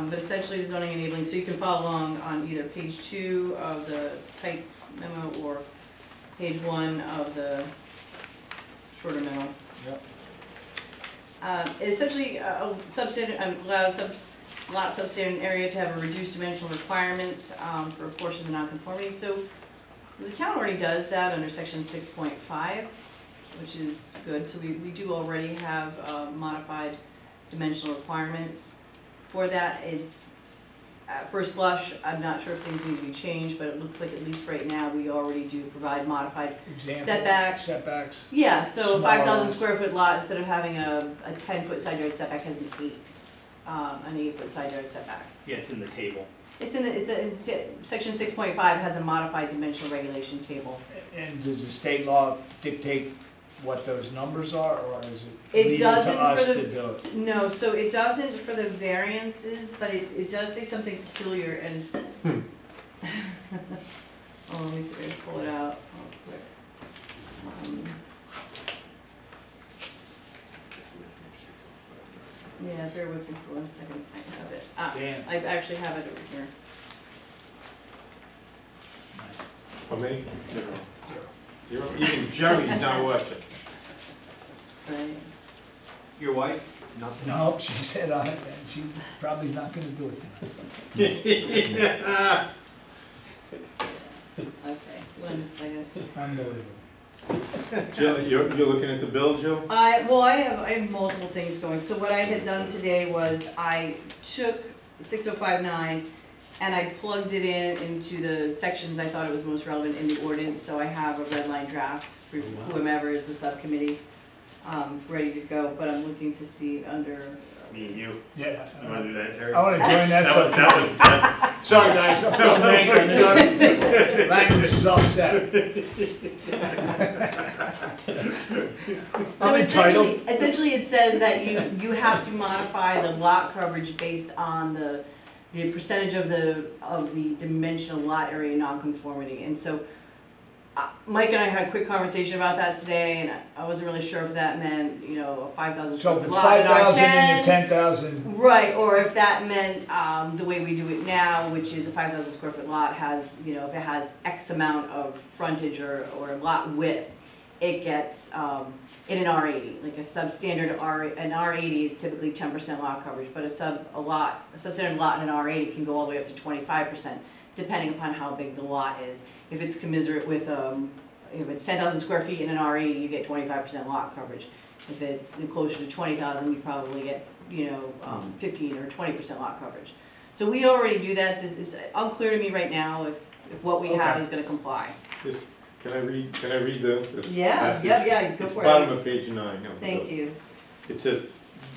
But essentially the zoning enabling, so you can follow along on either page 2 of the Heights memo or page 1 of the shorter memo. Yep. It essentially allows lot substandard area to have a reduced dimensional requirements for a portion of the nonconformity. So the town already does that under section 6.5, which is good. So we do already have modified dimensional requirements for that. It's, at first blush, I'm not sure if things need to be changed, but it looks like at least right now, we already do provide modified Example, setbacks. Setbacks. Yeah, so a Smaller 5,000 ones. square foot lot, instead of having a 10-foot side yard setback, has an 8-foot side yard setback. Yeah, it's in the table. Section 6.5 has a modified dimensional regulation table. And does the state law dictate what those numbers are, or is It it leave it doesn't to for us the- to do it? No, so it doesn't for the variances, but it does say something peculiar and. Oh, let me see if I can pull it out real quick. Yeah, bear with me for 1 second, I have it. Dan. I actually have it over here. How many? Zero. Zero? Even Jerry's not watching. Right. Your wife? No. No, she said she probably not gonna do it tonight. Okay, 1 second. Unbelievable. Jill, you're looking at the bill, Jill? I have multiple things going. So what I had done today was I took 6059 and I plugged it into the sections I thought it was most relevant in the ordinance. So I have a red line draft for whomever is the subcommittee ready to go. But I'm looking to see under. Me and you. Yeah. You wanna do that, Terry? I wanna join that. That was, Sorry, guys, I'm feeling rank on this. Language is is all set. So I'm entitled. essentially it says that you have to modify the lot coverage based on the percentage of the dimensional lot area nonconformity. And so Mike and I had a quick conversation about that today, and I wasn't really sure if that meant, you know, a 5,000 So square if foot it's lot in 5,000 R10. and you're 10,000, Right, or if that meant the way we do it now, which is a 5,000 square foot lot has, you know, if it has X amount of frontage or lot width, it gets in an R80, like a substandard an R80 is typically 10% lot coverage, but a substandard lot in an R80 can go all the way up to 25%, depending upon how big the lot is. If it's commensurate with, if it's 10,000 square feet in an R80, you get 25% lot coverage. If it's closer to 20,000, you probably get, you know, 15 or 20% lot coverage. So we already do that. It's unclear to me right now if what we have is going to comply. Can I read the Yeah, passage? yeah, go It's for it. bottom of page 9. of the Thank book. you. It says,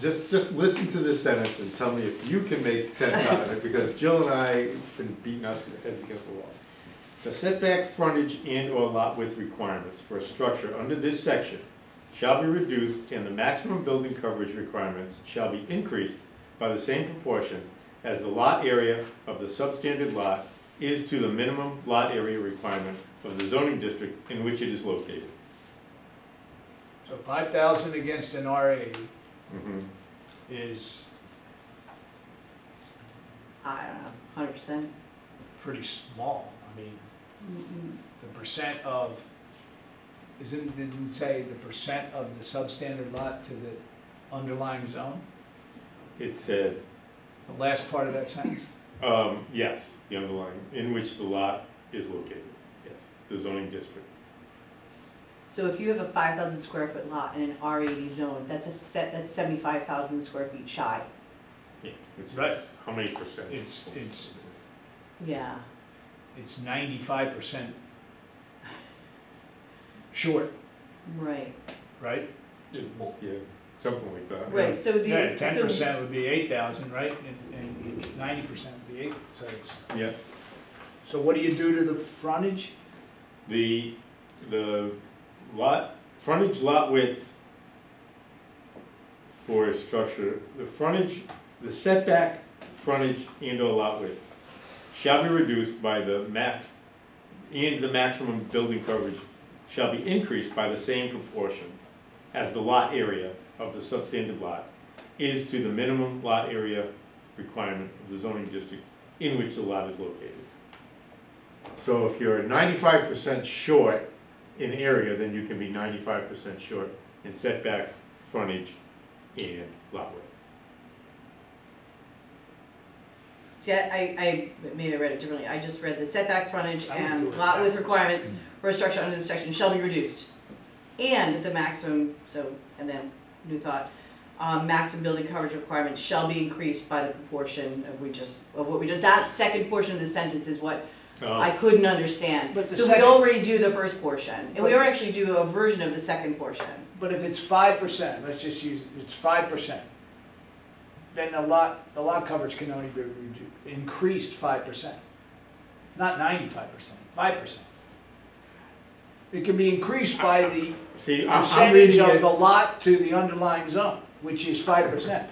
just listen to this sentence and tell me if you can make sense out of it, because Jill and I have been beating our heads against the wall. The setback, frontage, and/or lot width requirements for a structure under this section shall be reduced, and the maximum building coverage requirements shall be increased by the same proportion as the lot area of the substandard lot is to the minimum lot area requirement of the zoning district in which it is located. so 5,000 against an R80 is I don't know, 100%. pretty small. I mean, the percent of, didn't it say the percent of the substandard lot to the underlying zone? It said, The last part of that sentence? yes, the underlying, in which the lot is located, yes, the zoning district. So if you have a 5,000 square foot lot in an R80 zone, that's 75,000 square feet shy. Yeah, which Right. is how many percent? It's Yeah. 95% short, Right. right? Yeah, something like that. Right. So the Yeah, 10% would be 8,000, right? And 90% would be 8, so it's, Yeah, so what do you do to the frontage? the frontage lot width for a structure, the setback, frontage, and/or lot width shall be reduced by the maximum building coverage shall be increased by the same proportion as the lot area of the substandard lot is to the minimum lot area requirement of the zoning district in which the lot is located. So if you're 95% short in area, then you can be 95% short in setback, frontage, and lot width. See, I maybe I read it differently. I just read the setback, frontage, I would do and it lot width backwards. requirements for a structure under this section shall be reduced, and the maximum. So, and then new thought. Maximum building coverage requirements shall be increased by the proportion of what we just. That second portion of the sentence is what I couldn't understand. But the So we second- already do the first portion, and we But- already actually do a version of the second portion. But if it's 5%, let's just use, it's 5%, then the lot coverage can only be increased 5%. Not 95%, 5%. It can be increased by the See, I'm percentage reading of it, the lot to the underlying zone, which is 5%.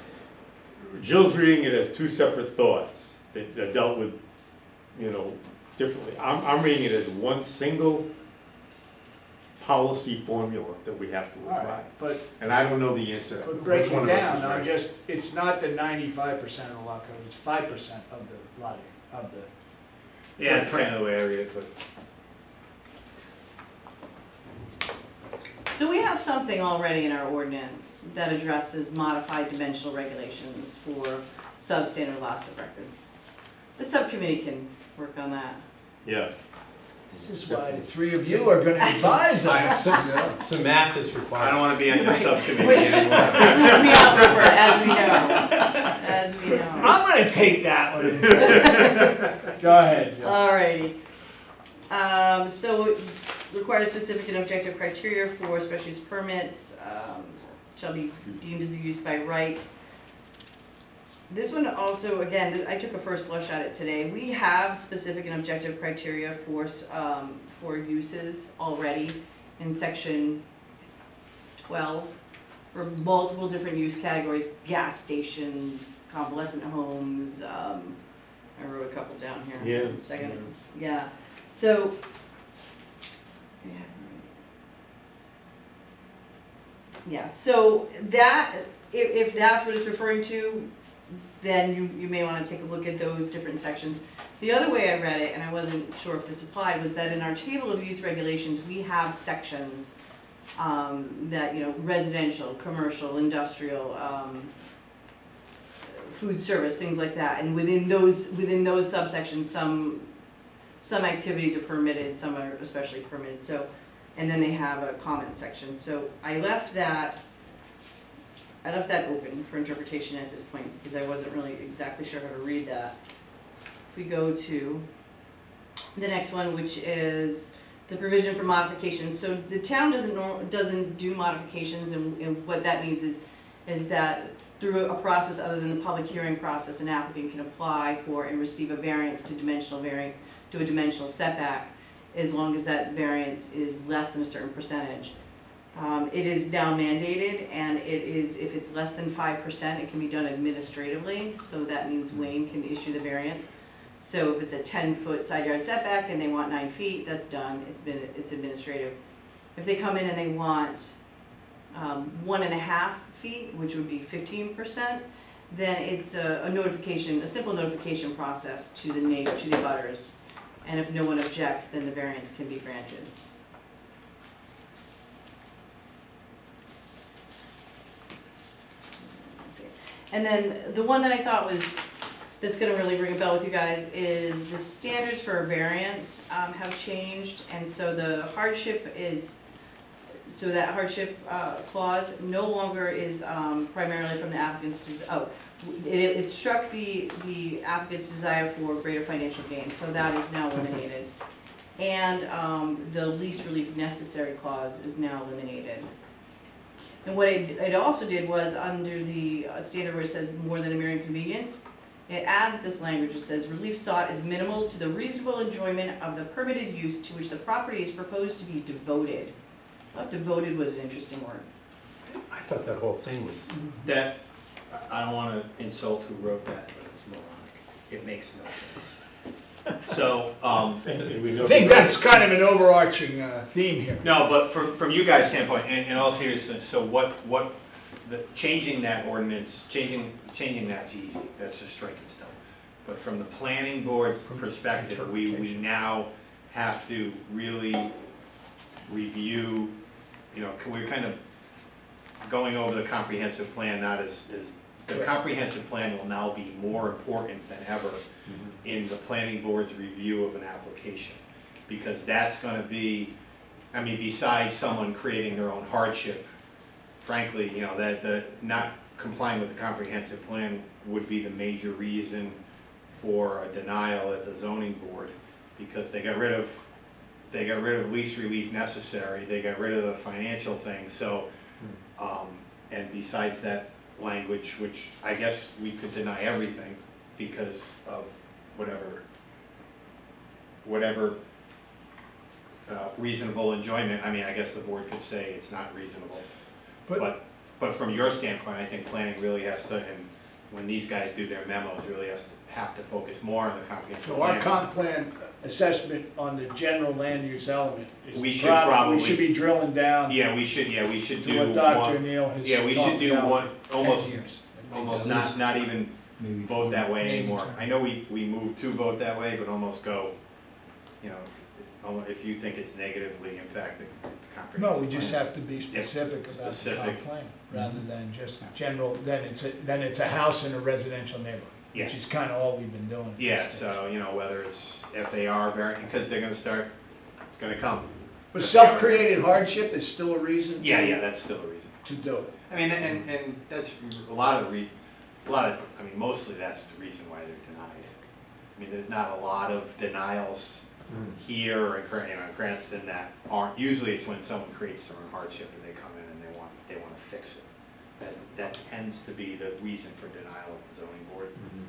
Jill's reading it as two separate thoughts that dealt with, differently. I'm reading it as one single policy formula that we have to All apply. right, but And I don't know the answer. break Which one it of us down, is I'm right. just, it's not the 95% of the lot coverage, it's 5% of the lot, of the. Yeah, it's kind of the way I read it, but. So we have something already in our ordinance that addresses modified dimensional regulations for substandard lots of record. The subcommittee can work on that. Yeah. This is why the three of you are gonna advise us. Some math is I don't required. want to be on your Right. subcommittee Wait. anymore. We outnumber, as we know, as we know. I'm gonna take that one. Go ahead, Joe. Alrighty. So it requires specific and objective criteria for special use permits, shall be deemed as used by right. This one also, again, I took a first blush at it today. We have specific and objective criteria for uses already in section 12 for multiple different use categories, gas stations, convalescent homes, I wrote a couple down here. Yeah. One second. Yeah. So, yeah, so that, if that's what it's referring to, then you may want to take a look at those different sections. The other way I read it, and I wasn't sure if this applied, was that in our table of use regulations, we have sections that, residential, commercial, industrial, food service, things like that. And within those subsections, some activities are permitted, some are especially permitted. So, and then they have a comment section. So I left that open for interpretation at this point because I wasn't really exactly sure how to read that. If we go to the next one, which is the provision for modifications. So the town doesn't do modifications, and what that means is that through a process other than the public hearing process, an applicant can apply for and receive a variance to a dimensional setback, as long as that variance is less than a certain percentage. It is now mandated, and if it's less than 5%, it can be done administratively. So that means Wayne can issue the variance. So if it's a 10-foot side yard setback and they want 9 feet, that's done. It's administrative. If they come in and they want 1.5 feet, which would be 15%, then it's a simple notification process to the neighbor, to the abutters. And if no one objects, then the variance can be granted. And then the one that I thought that's going to really ring a bell with you guys is the standards for a variance have changed, and so the hardship clause no longer is primarily from the applicant's it struck the applicant's desire for greater financial gain, so that is now eliminated. And the least relief necessary clause is now eliminated. And what it also did was, under the standard where it says more than a mere inconvenience, it adds this language that says relief sought is minimal to the reasonable enjoyment of the permitted use to which the property is proposed to be devoted. I thought devoted was an interesting word. I thought that whole thing was, That, I don't want to insult who wrote that, but it's moronic. It makes no sense. So, I think that's kind of an overarching theme here. no, but from you guys' standpoint, in all seriousness, so changing that ordinance, changing that's easy, that's just striking stuff. But from the planning board's perspective, we now have to really review, we're kind of going over the comprehensive plan, not as the comprehensive plan will now be more important than ever in the planning board's review of an application. Because that's going to be, besides someone creating their own hardship, frankly, that the not complying with the comprehensive plan would be the major reason for a denial at the zoning board, because they got rid of least relief necessary, they got rid of the financial thing, so, and besides that language, which I guess we could deny everything because of whatever reasonable enjoyment, I guess the board could say it's not reasonable. But from your standpoint, I think planning really has to, and when these guys do their memos, really have to focus more on the comprehensive So plan. our comp plan assessment on the general land use element is We should be drilling down Yeah, we should to do what Dr. one, Neal has yeah, we should talked do about one, for almost 10 years. almost not even Maybe vote that way Maybe anymore. 20. I know we moved to vote that way, but almost go, if you think it's negatively impacting the comprehensive No, we just plan. have to be specific about the Specific. comp plan, rather than just general, then it's a house in a residential neighborhood, which Yeah. is kind of all we've been doing. at this Yeah, stage. so, whether it's FAR variant, because they're gonna start, it's gonna come. But self-created hardship is still a reason to. Yeah, that's still a reason. To do it. And that's mostly that's the reason why they're denied. There's not a lot of denials here or in Cranston that aren't, usually it's when someone creates their own hardship and they come in and they want to fix it. that tends to be the reason for denial of the zoning board. Mhm.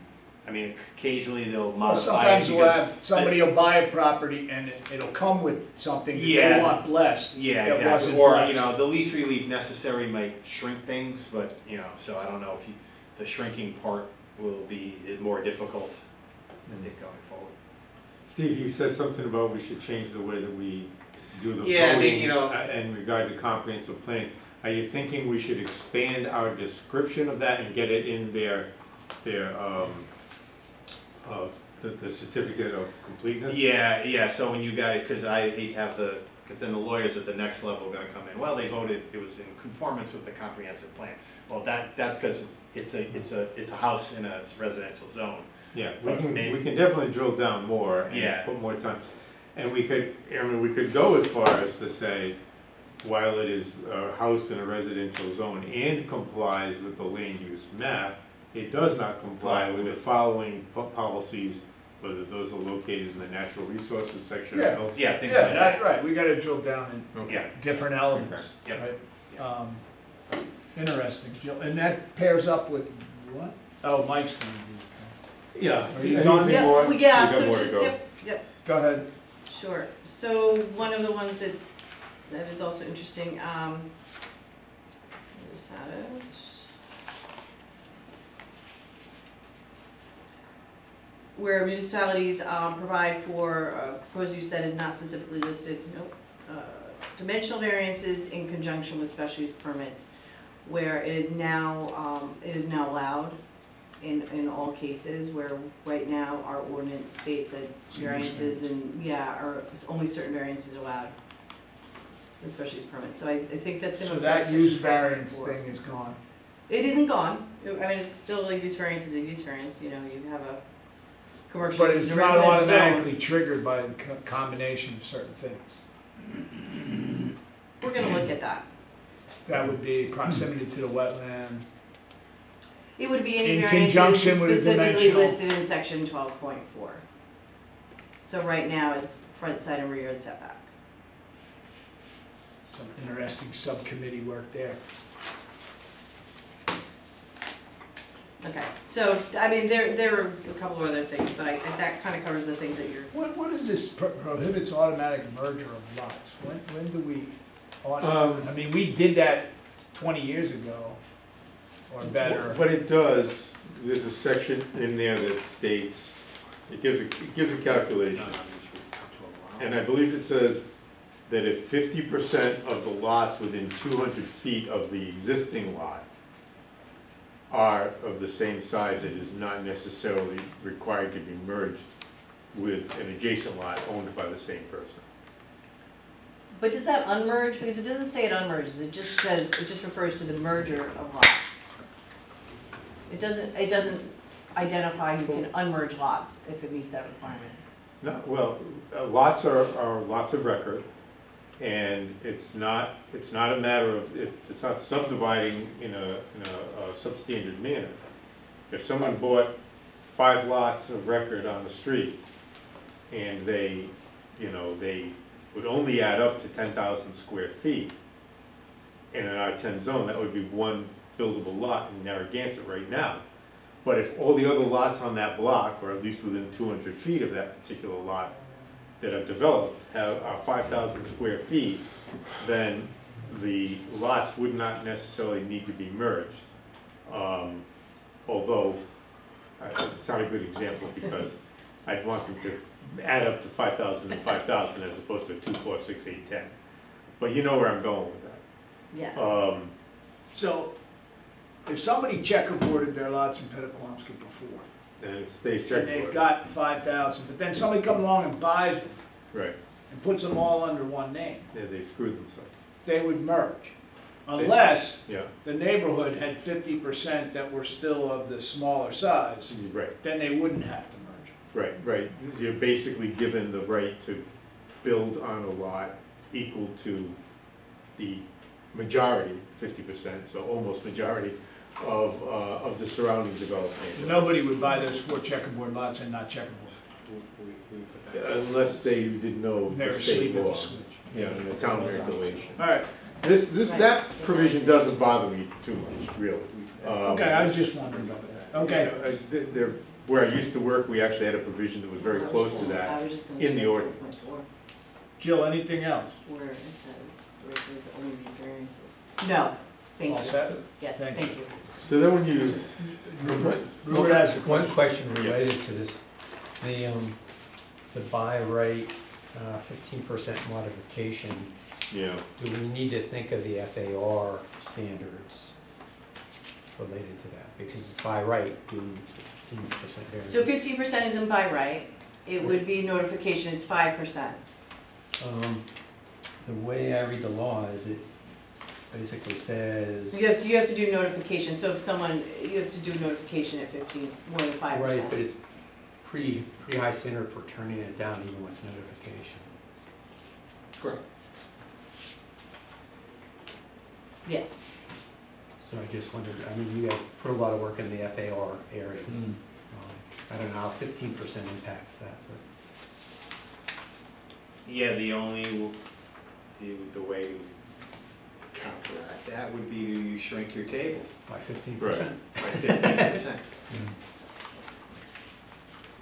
I mean, occasionally they'll Well, modify it sometimes we'll because- have, somebody will buy a property and it'll come with something that they Yeah. want blessed. Yeah, that exactly, wasn't or, blessed. you know, the least relief necessary might shrink things, but, you know, so I don't know if the shrinking part will be more difficult, I think, going forward. Steve, you said something about we should change the way that we do the Yeah, I mean, voting you know- in regard to comprehensive plan. Are you thinking we should expand our description of that and get it in their, the certificate of completeness? Yeah, so when you guys, because I hate to have because then the lawyers at the next level are gonna come in, well, they voted, it was in conformance with the comprehensive plan. Well, that's because it's a house in a residential zone. Yeah, But we maybe- can definitely drill down more Yeah. and put more time. And we could go as far as to say, while it is a house in a residential zone and complies with the land use map, it does not comply with the following policies, whether those are located in the natural resources section or Yeah. else. Yeah, things Yeah, like that. that's right, we gotta drill down in Okay. Yeah, different elements, Okay. Yep. right? Interesting, Jill, and that pairs up with what? Oh, Mike's gonna do Yeah. Are you done? Anything more? We Yeah, got so more to just, go. yep, it. Go ahead. sure. So one of the ones that is also interesting, I just had it. Where municipalities provide for proposed use that is not specifically listed, dimensional variances in conjunction with special use permits, where it is now allowed in all cases, where right now our ordinance states that variances and, are only certain variances allowed in special use permits. So I think that's gonna. So that affect use Section variance 5.4. thing is gone. It isn't gone. I mean, it's still a use variance is a use variance, you know, you have a commercial But use it's in a not residential zone. automatically triggered by the combination of certain things. We're gonna look at that. That would be proximity to the wetland. It would be any In variances conjunction with a specifically dimensional- listed in section 12.4. So right now, it's front, side, and rear yard setback. Some interesting subcommittee work there. Okay, so, I mean, there are a couple of other things, but that kind of covers the things that you're, What is this prohibits automatic merger of lots? When do we, I mean, we did that 20 years ago, or better. What it does, there's a section in there that states, it gives a calculation. And I believe it says that if 50% of the lots within 200 feet of the existing lot are of the same size, it is not necessarily required to be merged with an adjacent lot owned by the same person. but does that unmerge? Because it doesn't say it unmerges, it just says, it just refers to the merger of lots. It doesn't identify you can unmerge lots if it meets that requirement. No, well, lots are lots of record, and it's not a matter of, it's not subdividing in a substandard manner. If someone bought 5 lots of record on the street, and they would only add up to 10,000 square feet in an R10 zone, that would be one buildable lot in Narragansett right now. But if all the other lots on that block, or at least within 200 feet of that particular lot that are developed, are 5,000 square feet, then the lots would not necessarily need to be merged. Although, it's not a good example because I'd want them to add up to 5,000 and 5,000 as opposed to 2, 4, 6, 8, 10. But you know where I'm going with that. Yeah. So, if somebody checkerboarded their lots in Pettaquamsky before, And it stays and they've checkerboard. got 5,000, but then somebody comes along and buys it Right, and puts them all under one name, yeah, they screwed themselves. they would merge. Unless Yeah, the neighborhood had 50% that were still of the smaller size, right. then they wouldn't have to merge. Right. You're basically given the right to build on a lot equal to the majority, 50%, so almost majority of the surrounding development. Nobody would buy those 4 checkerboard lots and not checkerboard. Unless they didn't know They're the state asleep at the law. switch. Yeah, in the town regulation. All right, That provision doesn't bother me too much, really. okay, I was just wondering about that. Okay, Where I used to work, we actually had a provision that was very close to I that was just gonna in the say, ordinance. Jill, anything else? where it says only variances. No, thank All you. set? Yes, Thank thank you. you. So then when you, Robert has a One question. question related to this, the buy right, 15% modification, yeah, do we need to think of the FAR standards related to that? Because it's by right, do 15% variance. So 15% isn't by right. It would be notification, it's 5%. The way I read the law is it basically says. You have to do notification, so if someone, you have to do notification at 15, more than 5%. Right, but it's pretty high standard for turning it down even with notification. Correct. Yeah, So I just wondered, I mean, you guys put a lot of work in the FAR areas. Mm. I don't know how 15% impacts that, Yeah, the only, the way to counteract that would be you shrink your table but by 15%. Right. by 15%.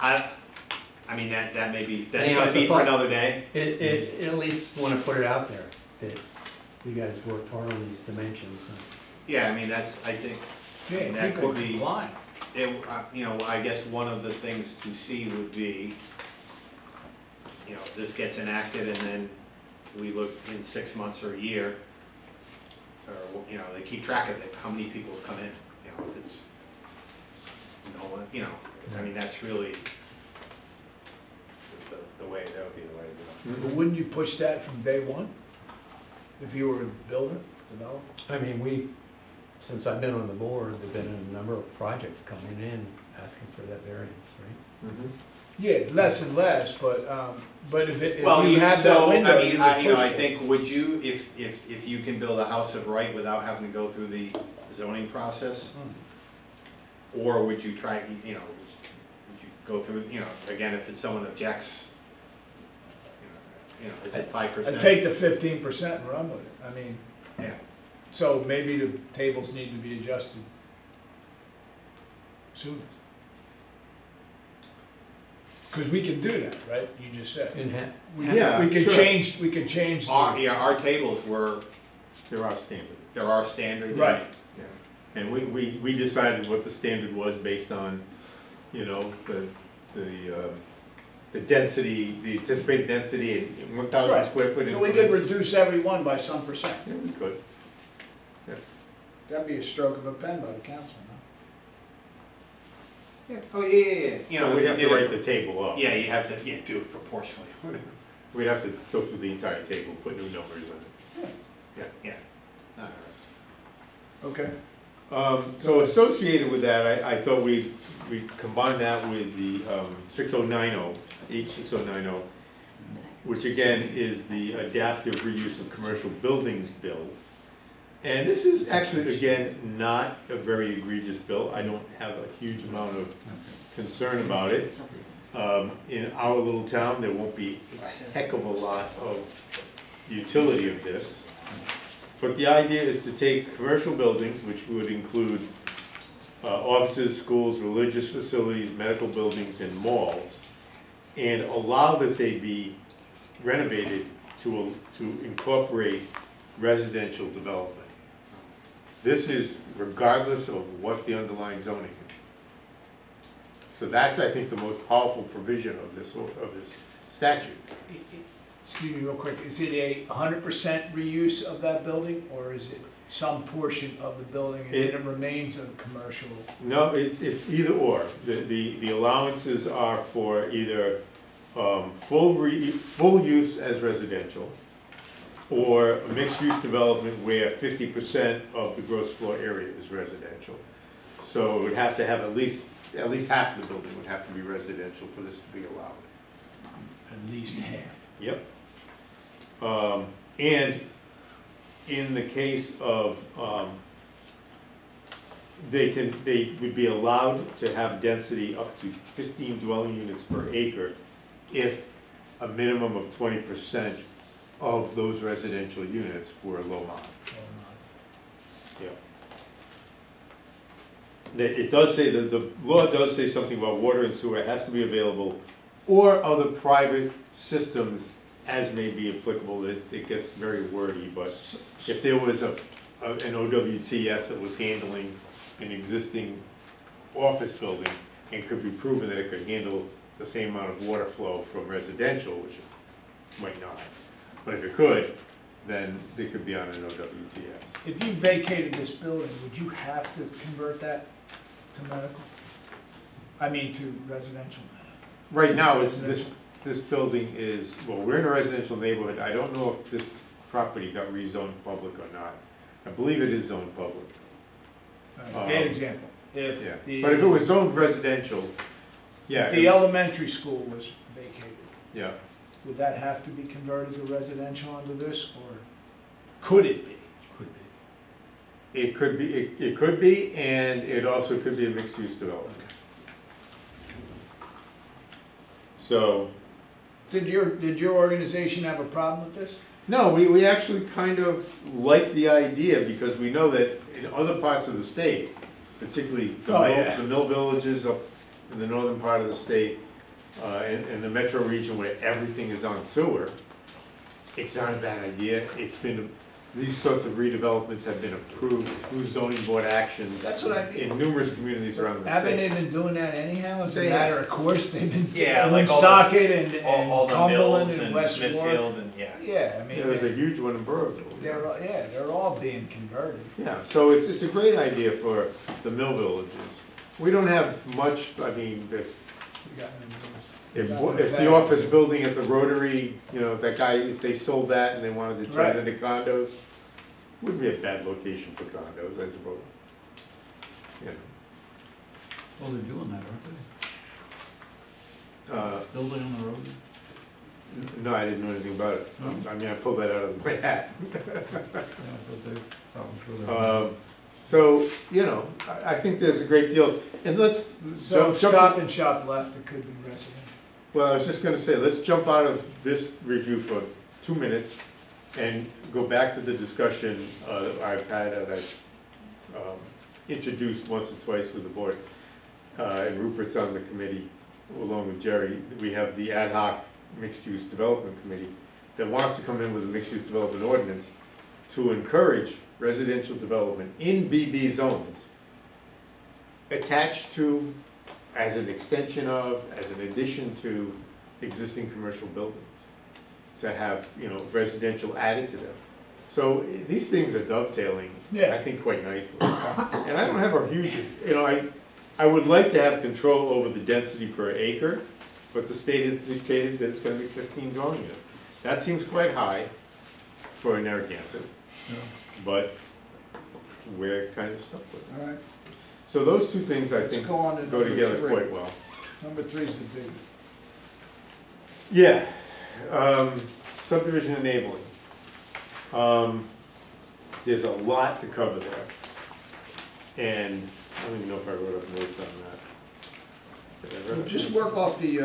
Mm. I mean, that may be, that's Anyhow, gonna it's a be for thought. another day. It at least want to put it out there that you guys worked hard on these dimensions. And Yeah, I mean, that's, I think, Yeah, that people could be- comply. you know, I guess one of the things to see would be, you know, this gets enacted and then we look in 6 months or a year, or, you know, they keep track of it, how many people have come in, you know, if it's, no one, you know, I mean, that's really the way, that would be the way to do it. But wouldn't you push that from day one? If you were a builder, developer? I mean, since I've been on the board, there've been a number of projects coming in asking for that variance, right? Mhm. Yeah, less and less, but if Well, you have that so, window, I mean, you I would push it. think, would you, if you can build a house of right without having to go through the zoning process? Or would you try, you know, would you go through, you know, again, if it's someone objects, you know, is it 5%? I'd take the 15% and run with it. I mean, Yeah, so maybe the tables need to be adjusted sooner. Because we can do that, right? You just said. Yeah, We can sure. change, we can change. our tables were, There are standards. there are standards. Right. Yeah. And we decided what the standard was based on, you know, the density, the anticipated density in 1,000 Right. square foot So we could increments. reduce every one by some percent. Yeah, we could. That'd be a stroke of a pen by the council, Yeah, oh, yeah. You know, We'd if have you to did write it- the table up. Yeah, you have to, do it proportionally. We'd have to go through the entire table, put new numbers in it. Yeah. All right. no? Okay. So associated with that, I thought we combine that with the 6090, H6090, which again is the adaptive reuse of commercial buildings bill. And this is actually, again, not a very egregious bill. I don't have a huge amount of concern about it. In our little town, there won't be a heck of a lot of utility of this. But the idea is to take commercial buildings, which would include offices, schools, religious facilities, medical buildings, and malls, and allow that they be renovated to incorporate residential development. This is regardless of what the underlying zoning is. So that's, I think, the most powerful provision of this statute. Excuse me real quick, is it a 100% reuse of that building, or is it some portion of the building and then it remains a commercial? No, it's either or. The allowances are for either full use as residential, or a mixed-use development where 50% of the gross floor area is residential. So it would have to have at least half of the building would have to be residential for this to be allowed. At least half. Yep. And in the case of, they would be allowed to have density up to 15 dwelling units per acre if a minimum of 20% of those residential units were low mod. Yeah. It does say, that the law does say something about water and sewer has to be available, or other private systems as may be applicable. It gets very wordy, but if there was an OWTS that was handling an existing office building and could be proven that it could handle the same amount of water flow from residential, which it might not, but if it could, then they could be on an OWTS. If you vacated this building, would you have to convert that to medical? I mean, to residential? Right now, this building is, well, we're in a residential neighborhood. I don't know if this property got rezoned public or not. I believe it is zoned public. An example, Yeah, if the. but if it was zoned residential, yeah. If the elementary school was vacated, Yeah, would that have to be converted to residential under this, or could it be? it could be, and it also could be a mixed-use development. So, Did your organization have a problem with this? no, we actually kind of like the idea because we know that in other parts of the state, particularly the mill villages up in the northern part of the state, and the metro region where everything is on sewer, it's not a bad idea. These sorts of redevelopments have been approved through zoning board actions. That's what I mean. In numerous communities around the Haven't they state. been doing that anyhow? As a They matter of course, they've been Yeah, doing like all the- Socket and All the Cumberland mills and and West Warwick. Smithfield and, yeah. Yeah, I mean, There was a huge one in Burrowville. they're all being converted. Yeah, so it's a great idea for the mill villages. We don't have much, I mean, if the office building at the Rotary, you know, that guy, if they sold that and they wanted to turn Right. it into condos, would be a bad location for condos, I suppose. You know, Well, they're doing that, aren't they? Building on the road? No, I didn't know anything about it. No? I mean, I pulled that out of my hat. Yeah, but they're, I'm sure they're. So, you know, I think there's a great deal, and let's So jump. Stop and Shop left, it could be residential. Well, I was just gonna say, let's jump out of this review for 2 minutes and go back to the discussion I've had, and I've introduced once or twice with the board. And Rupert's on the committee, along with Jerry. We have the ad hoc mixed-use development committee that wants to come in with a mixed-use development ordinance to encourage residential development in BB zones attached to, as an extension of, as an addition to existing commercial buildings, to have, you know, residential added to them. So these things are dovetailing, Yeah. I think, quite nicely. And I don't have a huge, you know, I would like to have control over the density per acre, but the state has dictated that it's gonna be 15 dwelling units. That seems quite high for a Narragansett, but we're kind of stuck with it. All right, So those two things, I let's think, go on to go number together 3. quite well. Number 3 is the big. Yeah, subdivision enabling. There's a lot to cover there. And I don't even know if I wrote up notes on that. Did I write up Just notes? work off the,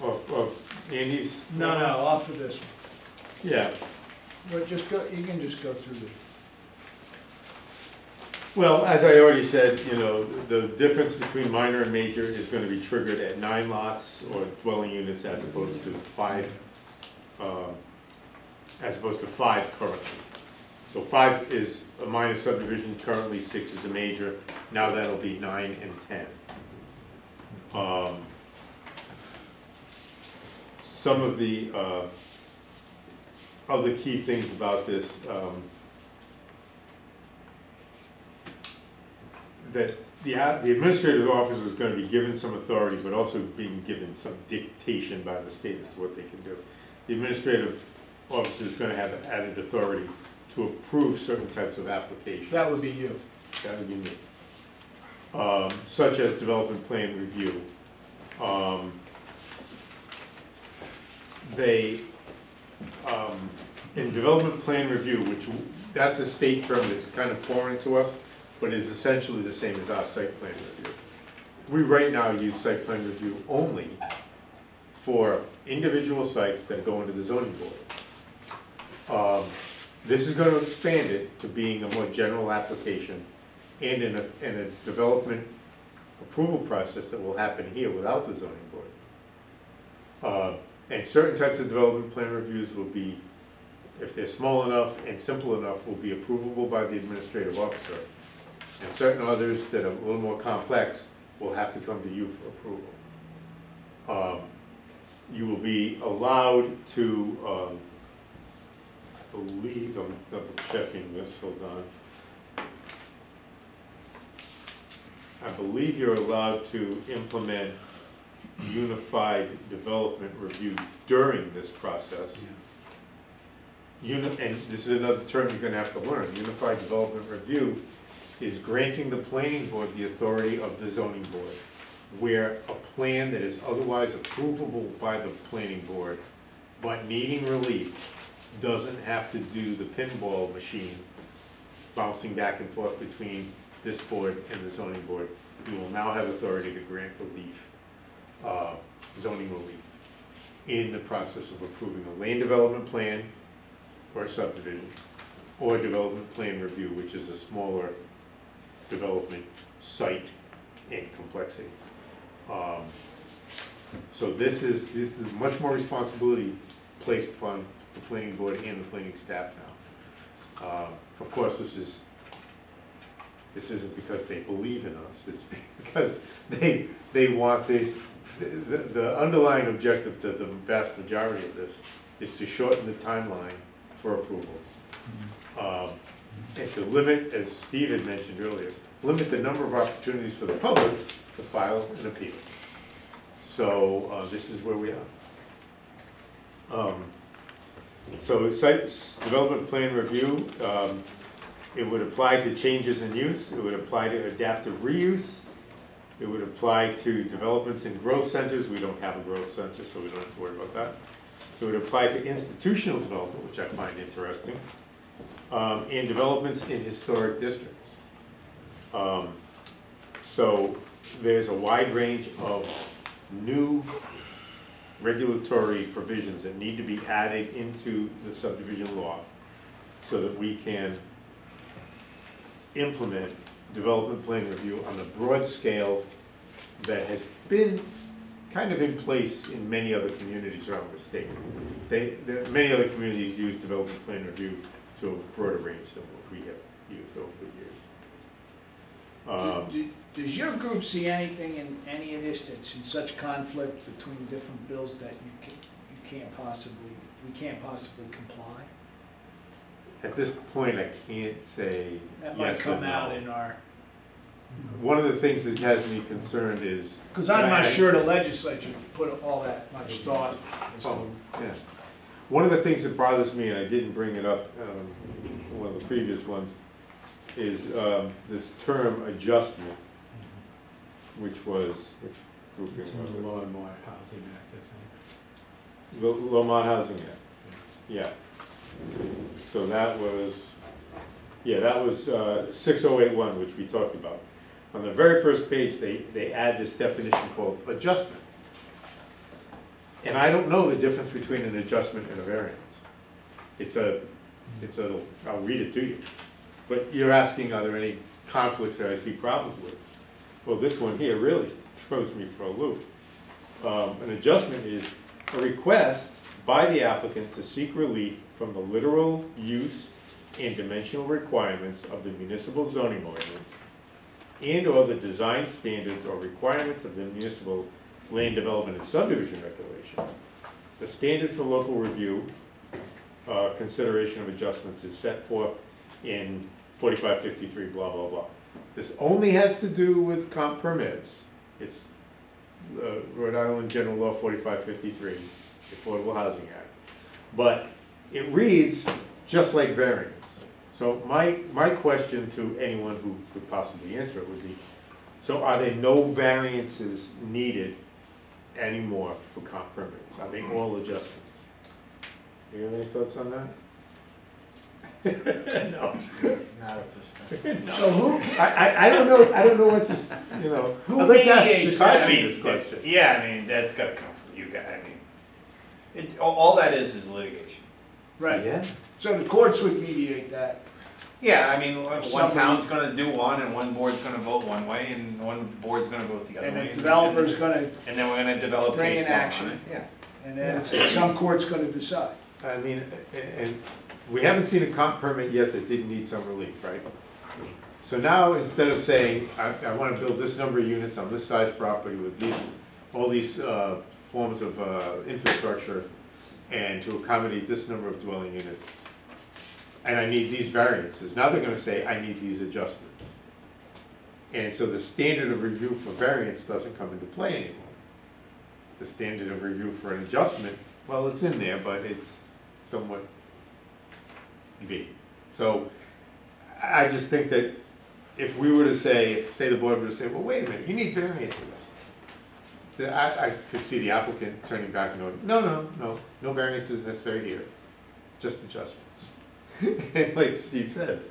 Of Andy's? no, off of this one. Yeah, But you can just go through this. well, as I already said, you know, the difference between minor and major is gonna be triggered at 9 lots or dwelling units as opposed to 5, currently. So 5 is a minor subdivision, currently 6 is a major, now that'll be 9 and 10. Some of the other key things about this, that the administrative officer is going to be given some authority, but also being given some dictation by the state as to what they can do. The administrative officer is going to have added authority to approve certain types of applications. That would be you. That would be me. Such as development plan review. In development plan review, that's a state term that's kind of foreign to us, but is essentially the same as our site plan review. We right now use site plan review only for individual sites that go into the zoning board. This is gonna expand it to being a more general application and in a development approval process that will happen here without the zoning board. And certain types of development plan reviews will be, if they're small enough and simple enough, will be approvable by the administrative officer. And certain others that are a little more complex will have to come to you for approval. You will be allowed to, I believe, I'm double checking this, hold on. I believe you're allowed to implement unified development review during this process. And this is another term you're gonna have to learn. Unified development review is granting the planning board the authority of the zoning board, where a plan that is otherwise approvable by the planning board, but needing relief, doesn't have to do the pinball machine bouncing back and forth between this board and the zoning board. You will now have authority to grant relief, zoning relief, in the process of approving a land development plan or subdivision, or development plan review, which is a smaller development site and complexity. So this is much more responsibility placed upon the planning board and the planning staff now. Of course, this isn't because they believe in us, it's because they want this. The underlying objective to the vast majority of this is to shorten the timeline for approvals. And to limit, as Steve had mentioned earlier, limit the number of opportunities for the public to file an appeal. So this is where we are. So site development plan review, it would apply to changes in use, it would apply to adaptive reuse, it would apply to developments in growth centers. We don't have a growth center, so we don't have to worry about that. It would apply to institutional development, which I find interesting, and developments in historic districts. So there's a wide range of new regulatory provisions that need to be added into the subdivision law so that we can implement development plan review on the broad scale that has been kind of in place in many other communities around the state. Many other communities use development plan review to a broader range than what we have used over the years. Does your group see anything in any of this that's in such conflict between different bills that we can't possibly comply? At this point, I can't say That might yes or come no. out in our, One of the things that has me concerned is... because I'm not sure the legislature put all that much thought into Oh, yeah. One of the things that bothers me, and I didn't bring it up in one of the previous ones, is this term adjustment, which grouping It's in was the it? Law and Water Housing Act, I think. The Lomond Housing Act, yeah. So that was 6081, which we talked about. On the very first page, they add this definition called adjustment. And I don't know the difference between an adjustment and a variance. I'll read it to you. But you're asking, are there any conflicts that I see problems with? Well, this one here really throws me for a loop. An adjustment is a request by the applicant to seek relief from the literal use and dimensional requirements of the municipal zoning ordinance and/or the design standards or requirements of the municipal land development and subdivision regulation. The standard for local review, consideration of adjustments is set forth in 4553, blah, blah, blah. This only has to do with comp permits. It's Rhode Island General Law 4553, the Affordable Housing Act. But it reads just like variance. So my question to anyone who could possibly answer it would be, so are there no variances needed anymore for comp permits? Are they all adjustments? You have any thoughts on that? No. Not at this time. No. So who, I don't know what this, Who I'd like to ask mediates Chicago that? this question. Yeah, I mean, that's gotta come from you guys, I mean, All that is litigation. Right, Yeah. so the courts would mediate that. Yeah, I mean, one somebody- town's gonna do one, and one board's gonna vote one way, and one board's gonna vote the other And way. the developer's gonna, And then we're gonna develop bring case an law on action. it, yeah. and then some court's gonna decide. I mean, and we haven't seen a comp permit yet that didn't need some relief, right? So now, instead of saying, I want to build this number of units on this size property with these, all these forms of infrastructure, and to accommodate this number of dwelling units, and I need these variances, now they're gonna say, I need these adjustments. And so the standard of review for variance doesn't come into play anymore. The standard of review for an adjustment, well, it's in there, but it's somewhat vague. So I just think that if we were to say the board were to say, well, wait a minute, you need variances. I could see the applicant turning back and going, no variances necessary here, just adjustments. Like Steve says,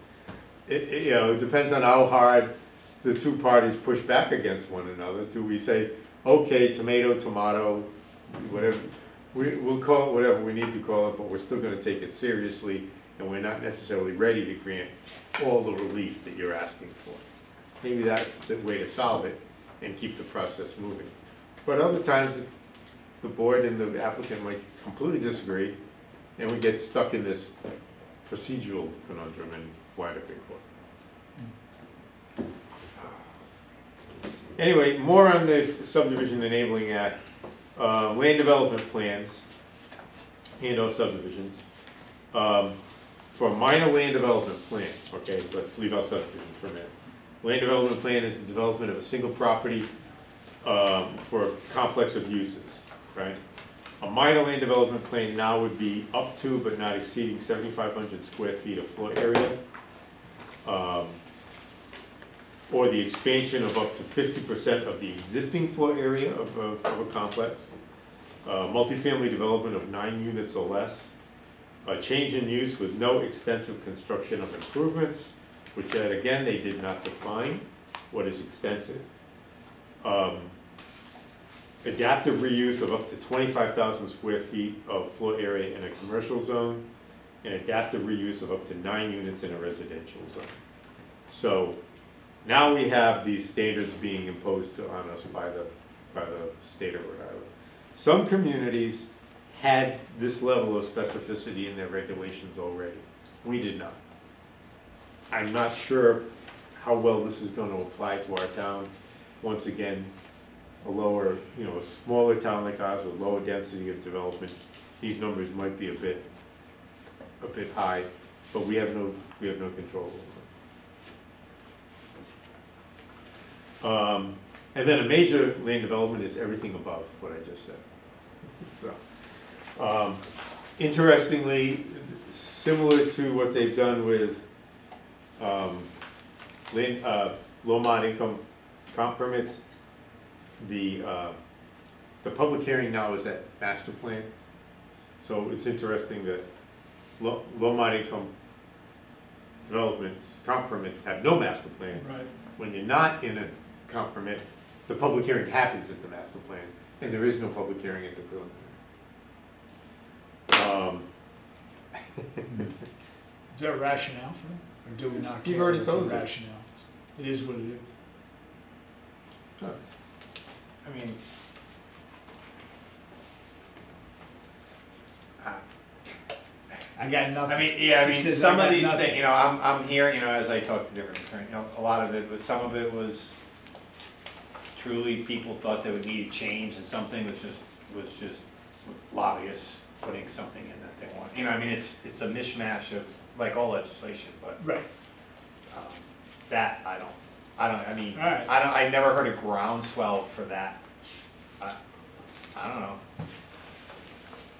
it depends on how hard the two parties push back against one another. Do we say, okay, tomato, whatever, we'll call it whatever we need to call it, but we're still gonna take it seriously, and we're not necessarily ready to grant all the relief that you're asking for. Maybe that's the way to solve it and keep the process moving. But other times, the board and the applicant might completely disagree, and we get stuck in this procedural conundrum and wind up in court. Anyway, more on the Subdivision Enabling Act, land development plans and/or subdivisions. For minor land development plan, okay, let's leave out subdivisions for a minute. Land development plan is the development of a single property for a complex of uses, right? A minor land development plan now would be up to but not exceeding 7,500 square feet of floor area, or the expansion of up to 50% of the existing floor area of a complex, multifamily development of 9 units or less, a change in use with no extensive construction of improvements, which yet again, they did not define what is extensive. Adaptive reuse of up to 25,000 square feet of floor area in a commercial zone, and adaptive reuse of up to 9 units in a residential zone. So now we have these standards being imposed on us by the state of Rhode Island. Some communities had this level of specificity in their regulations already. We did not. I'm not sure how well this is going to apply to our town. Once again, a smaller town like ours with lower density of development, these numbers might be a bit high, but we have no control over them. And then a major land development is everything above what I just said. So, interestingly, similar to what they've done with low mod income comp permits, the public hearing now is at master plan. So it's interesting that low mod income developments, comp permits have no master plan. Right. When you're not in a comp permit, the public hearing happens at the master plan, and there is no public hearing at the preliminary. Is there a rationale for it, or do we not care? You've already what the told us. rationale is? It is what it is. I mean, I got nothing. I mean, He says, some "I of got these nothing." things, I'm here, as I talk to different attorneys, a lot of it, some of it was truly people thought they would need a change, and something was just lobbyists putting something in that they want. It's a mishmash of, like all legislation, but Right. that, I don't, All right. I never heard a groundswell for that. I don't know.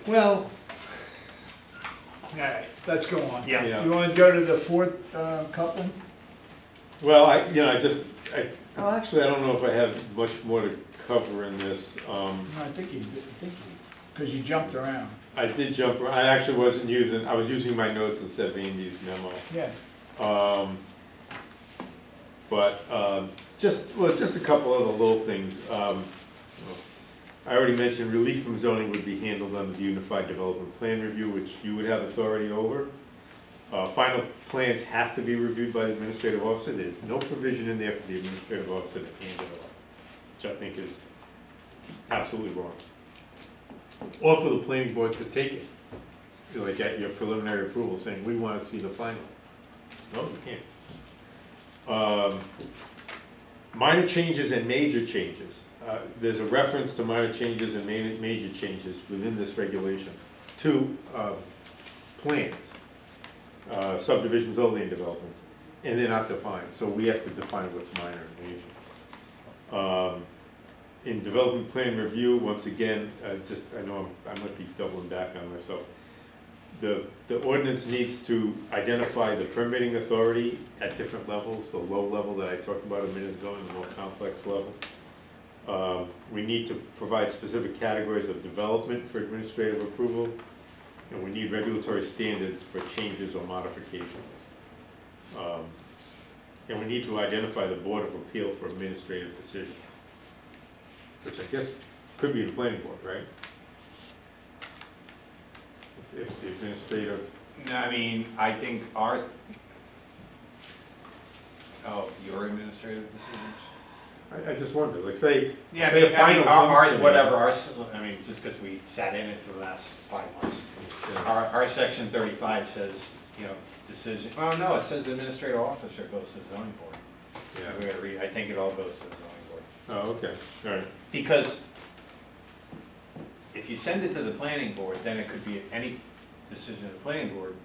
Well, All right, let's go on. Yeah. Yeah. You want to go to the fourth coupling? well, actually, I don't know if I have much more to cover in this. No, I think you, because you jumped around. I did jump, I actually wasn't I was using my notes instead of Andy's memo. Yeah. But just a couple other little things. I already mentioned relief from zoning would be handled under the Unified Development Plan Review, which you would have authority over. Final plans have to be reviewed by the administrative officer. There's no provision in there for the administrative officer to hand it off, which I think is absolutely wrong. Or for the planning board to take it, like at your preliminary approval, saying, we want to see the final. No, you can't. Minor changes and major changes. There's a reference to minor changes and major changes within this regulation to plans, subdivisions, overlay developments, and they're not defined, so we have to define what's minor and major. In development plan review, once again, I know I might be doubling back on myself. The ordinance needs to identify the permitting authority at different levels, the low level that I talked about a minute ago and the more complex level. We need to provide specific categories of development for administrative approval, and we need regulatory standards for changes or modifications. And we need to identify the Board of Appeal for administrative decisions, which I guess could be the planning board, right? If the administrative, No, I mean, I think your administrative decisions? I just wonder, like say, Yeah, I say mean, a final comes to me. whatever, I mean, just because we sat in it for the last 5 months. Yeah. Our section 35 says, decision, well, no, it says administrative officer goes to the zoning board. Yeah. I think it all goes to the zoning board. Oh, okay, all right. Because if you send it to the planning board, then it could be any decision of the planning board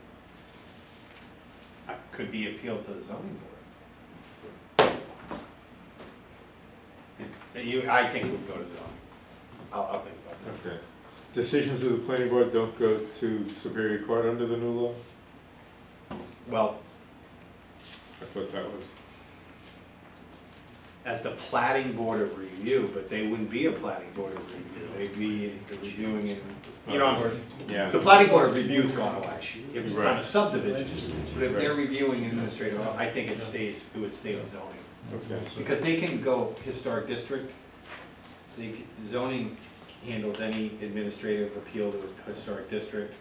could be appealed to the zoning board. I think it would go to the zoning. I'll think about that. Okay. Decisions of the planning board don't go to Superior Court under the new law? Well, I thought that was. as the plating board of review, but they wouldn't be a plating board of review. They'd be reviewing it, Yeah. the plating board of review's gone away. It was on Right. a subdivision, but if they're reviewing administrative, I think it would stay with zoning. Okay. Because they can go historic district, zoning handles any administrative appeal to a historic district,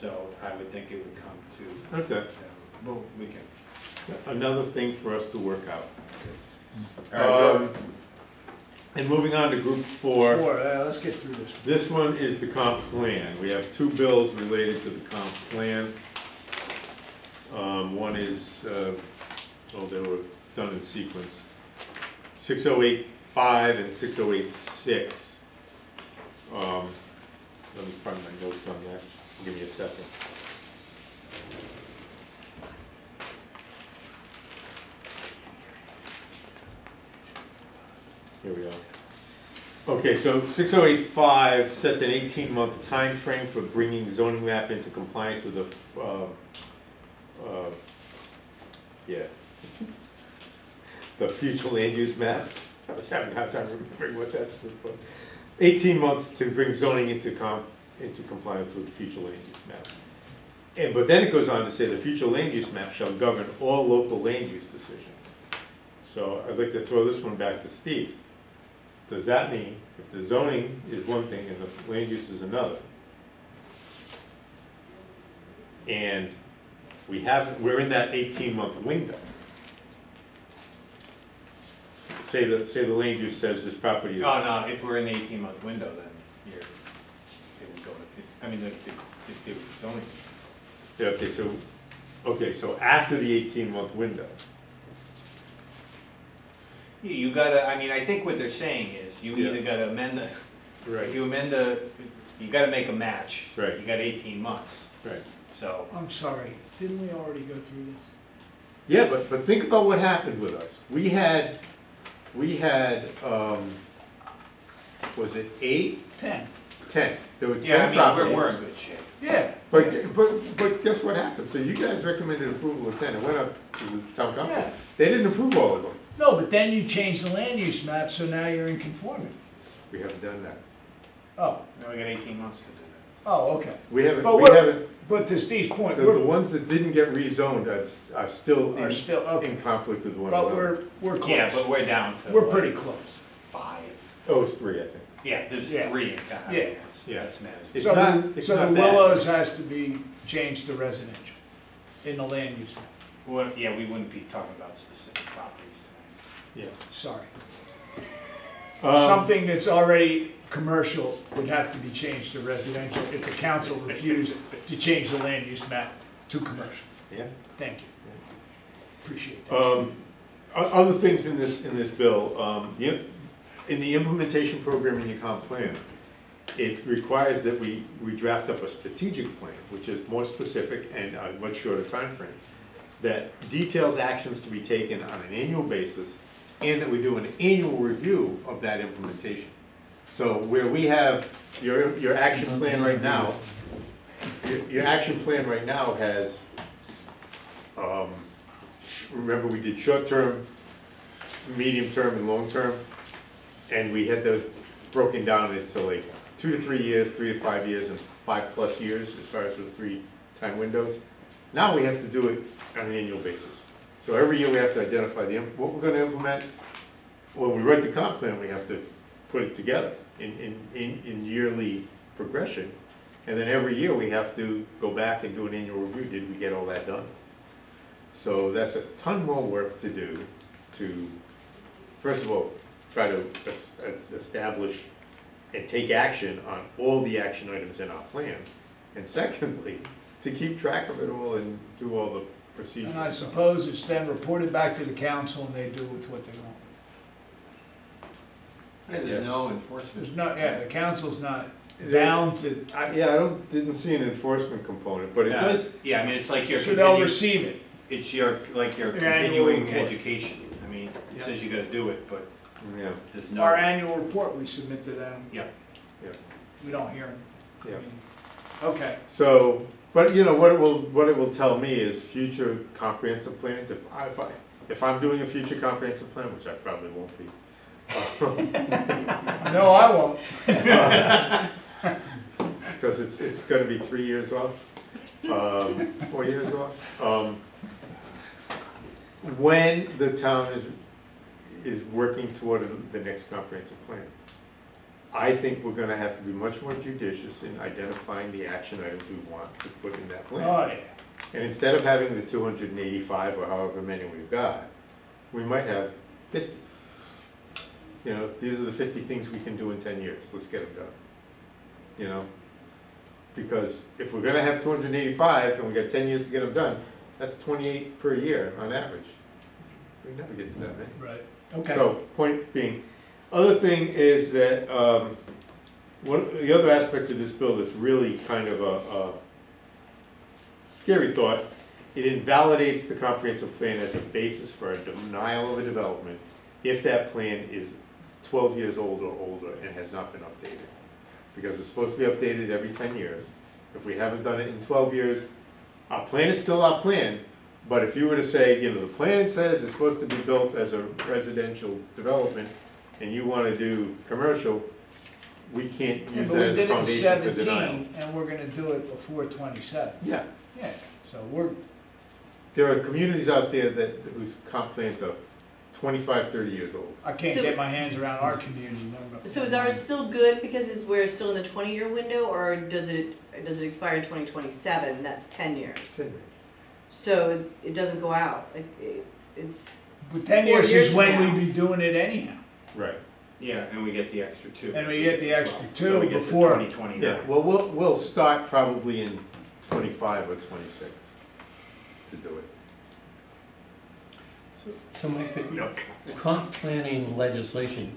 so I would think it would come to Okay. them. Well, we can. Another thing for us to work out. All right, And moving on to group 4. Let's get through this. This one is the comp plan. We have 2 bills related to the comp plan. One is, they were done in sequence. 6085 and 6086. Let me find my notes on that. Give me a second. Here we are. Okay, so 6085 sets an 18-month time frame for bringing zoning map into compliance with the, the future land use map. I was having a hard time remembering what that stood for. 18 months to bring zoning into compliance with the future land use map. But then it goes on to say the future land use map shall govern all local land use decisions. So I'd like to throw this one back to Steve. Does that mean if the zoning is one thing and the land use is another, and we're in that 18-month window, say the land use says this property is. Oh, no, if we're in the 18-month window, then it would go, the zoning. Yeah, okay, so after the 18-month window. You gotta, I think what they're saying is, you Yeah. either gotta amend the, Right. if you amend you gotta make a match. Right. You got 18 months, Right. so. I'm sorry, didn't we already go through this? Yeah, but think about what happened with us. We had, was it 8? 10. 10. There were 10 Yeah, properties. we're in good shape. Yeah. But guess what happened? So you guys recommended approval of 10. It went up to the town council. Yeah. They didn't approve all of them. No, but then you changed the land use map, so now you're in conformity. We haven't done that. Oh, Now we got 18 months to do okay. We haven't, But we we're- haven't, But to Steve's point, the we're ones that didn't get rezoned are still are in, still, okay, in conflict with one but another. we're that. close. Yeah, but we're down to. We're like pretty close. 5. Oh, it's 3, I think. Yeah, there's Yeah. 3 in town. Yeah. That's manageable. It's So not, it's so not the bad. Willows has to be changed to residential in the land use map. Well, yeah, we wouldn't be talking about specific properties tonight. Yeah. Sorry. Um, Something that's already commercial would have to be changed to residential if the council refused to change the land use map to commercial. Yeah. Thank you. Appreciate that. Other things in this bill, in the implementation program in your comp plan, it requires that we draft up a strategic plan, which is more specific and a much shorter timeframe, that details actions to be taken on an annual basis, and that we do an annual review of that implementation. So where we have your action plan right now, your action plan right now has, remember we did short-term, medium-term, and long-term, and we had those broken down into like 2 to 3 years, 3 to 5 years, and 5+ years as far as those 3 time windows. Now we have to do it on an annual basis. So every year we have to identify what we're going to implement. When we write the comp plan, we have to put it together in yearly progression. And then every year we have to go back and do an annual review. Did we get all that done? So that's a ton more work to do to, first of all, try to establish and take action on all the action items in our plan. And secondly, to keep track of it all and do all the procedures. And I suppose it's then reported back to the council and they do with what they want. Yeah, there's no enforcement. There's not, yeah, the council's not bound to, Yeah, didn't see an enforcement component, but it does. Yeah, I mean, it's like your so they'll continu- receive it. it's your, like your Your annual continuing report. education. I mean, it Yeah. says you gotta do it, but Yeah, there's no. Our annual report we submit to them, Yeah. yeah, we don't hear them. yeah. Okay, So, but you know, what it will tell me is future comprehensive plans, if I'm doing a future comprehensive plan, which I probably won't be. no, I won't. Because it's gonna be 3 years off, 4 years off. When the town is working toward the next comprehensive plan, I think we're gonna have to be much more judicious in identifying the action items we want to put in that plan. Oh, yeah. And instead of having the 285 or however many we've got, we might have 50. You know, these are the 50 things we can do in 10 years. Let's get them done. You know? Because if we're gonna have 285 and we got 10 years to get them done, that's 28 per year on average. We never get to that many. Right, okay. So, point being, other thing is that, the other aspect of this bill that's really kind of a scary thought, it invalidates the comprehensive plan as a basis for a denial of a development if that plan is 12 years old or older and has not been updated. Because it's supposed to be updated every 10 years. If we haven't done it in 12 years, our plan is still our plan, but if you were to say, you know, the plan says it's supposed to be built as a residential development, and you want to do commercial, we can't Yeah, use but that we as did a it in foundation for denial. 17, and we're gonna do it before 27. Yeah, Yeah, so we're, there are communities out there whose comp plans are 25, 30 years old. I can't So- get my hands around our community. So is ours still good because we're still in the 20-year window, or does it expire in 2027? That's 10 years. So it doesn't go out. It's But 10 4 years years is from when now. we'd be doing it anyhow. Right. Yeah, and we get the extra 2. And we get the extra So 2 we get the before. 2029. Yeah, well, we'll start probably in 25 or 26 to do it. So Mike, the No. comp planning legislation,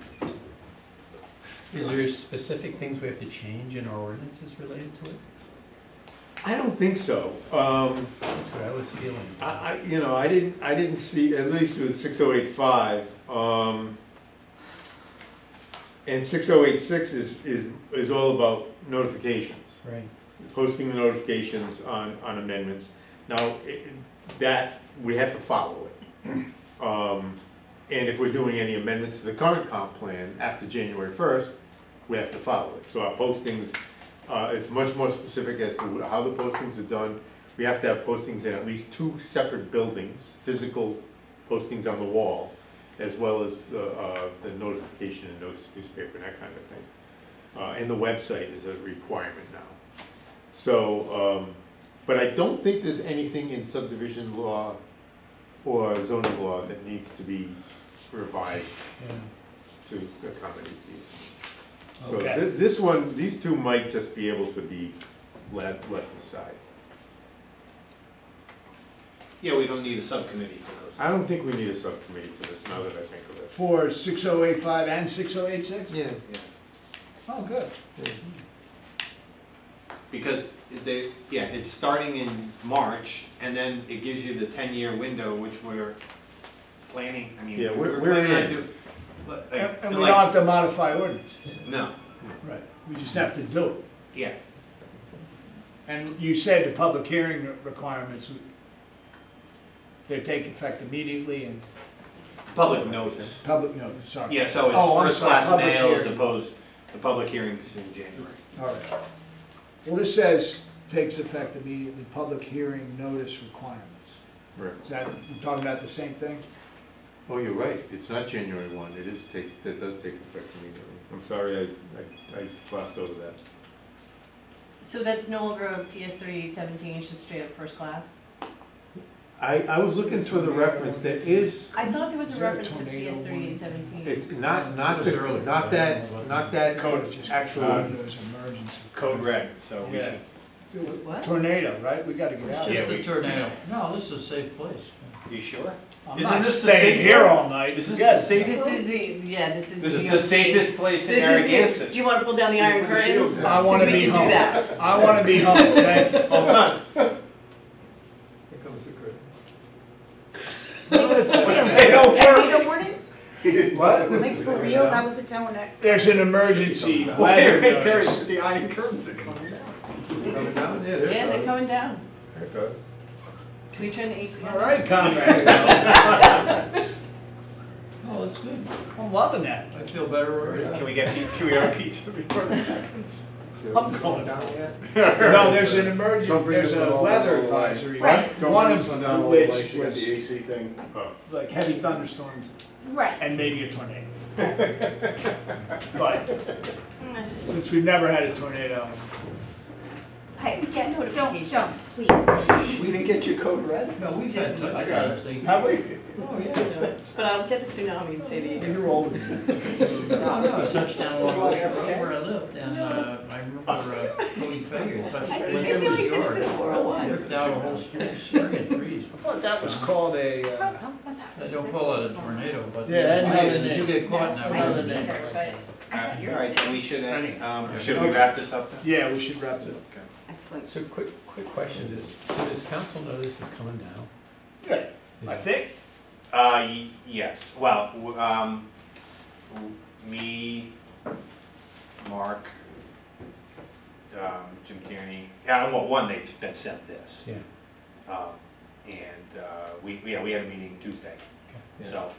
is there specific things we have to change in our ordinances related to it? I don't think so. That's what I was feeling. I didn't see, at least with 6085, and 6086 is all about notifications, Right. posting the notifications on amendments. Now, that, we have to follow it. And if we're doing any amendments to the current comp plan after January 1st, we have to follow it. So our postings, it's much more specific as to how the postings are done. We have to have postings in at least 2 separate buildings, physical postings on the wall, as well as the notification in newspaper and that kind of thing. And the website is a requirement now. So, but I don't think there's anything in subdivision law or zoning law that needs to be revised to accommodate these. So Okay. this one, these two might just be able to be left aside. Yeah, we don't need a subcommittee for those. I don't think we need a subcommittee for this, now that I think of it. For 6085 and 6086? Yeah. Oh, good. Because it's starting in March, and then it gives you the 10-year window, which we're planning, I mean, Yeah, we're planning on in. do. And we don't have to modify ordinances. No, Right. We just have to do it. yeah, And you said the public hearing requirements, they take effect immediately and public notice. public notice, sorry. Yeah, so Oh, I'm it's first sorry, class public mail as hearing. opposed, the public hearing is in January. All right. Well, this says takes effect immediately, public hearing notice requirements. Right. Is that, we're talking about the same thing? Oh, you're right, it's not January 1, that does take effect immediately. I'm sorry, I glossed over that. So that's no longer a PS 3817, it's just straight up first class? I was looking for the reference, there is, I thought there was Is a there a reference to tornado PS one? 3817. it's not It was earlier. not that Code, just actual. There's emergency. Code red, so we Yeah. should, What? Tornado, right? We gotta get out of It's here. just a tornado. No, this is a safe place. you sure? I'm Isn't not this the staying safe here road? all night. Is this Yes. the safe This road? is the This is DOT. the safest place in This is the, Narragansett. do you wanna pull down the iron Put the shields curtains? down. I wanna Because be we can home. do that. I wanna be home, okay? Hold on. Here comes the curtain. They don't work. Tornado warning? What? Like for real, that was a tornado. There's an emergency Wait, weather right there, notice. the iron curtains are coming down. Coming down? Yeah, there it Yeah, they're goes. coming down. There it goes. Can we turn the AC on? All right, comrade. Oh, that's good. I'm loving that. I feel better already. Can we have pizza before that happens? I'm going down. yet? No, there's an emergency, Don't bring there's this a one all weather the way. advisory. Right. Don't One bring of this one down all the which way, she got was the AC thing. Oh. like heavy thunderstorms Right. and maybe a tornado. But since we've never had a tornado, Hey, Get notification. don't, please. We didn't get your code red? No, we've had I got touchdowns. They- have we? Oh, yeah. But I'll get the tsunami and say to you. You're older. No, no, a touchdown along Ocean Road where I lived, and I remember Cody Fager touched I went think through they his said yard. it before a while. Ripped out a whole string of trees. I thought that was called a, Oh, what's that? They don't call it a tornado, but Yeah, it had another you name. get caught in I that Another didn't name. either, but I thought All yours right, did. we should, Any- should we wrap this up then? yeah, we should wrap it up. Excellent. So quick question is, so does council know this is coming down? Good, I think. Yes, well, me, Mark, Jim Tierney, well, one, they've been sent this. Yeah. And we had a meeting Tuesday, Yeah. so,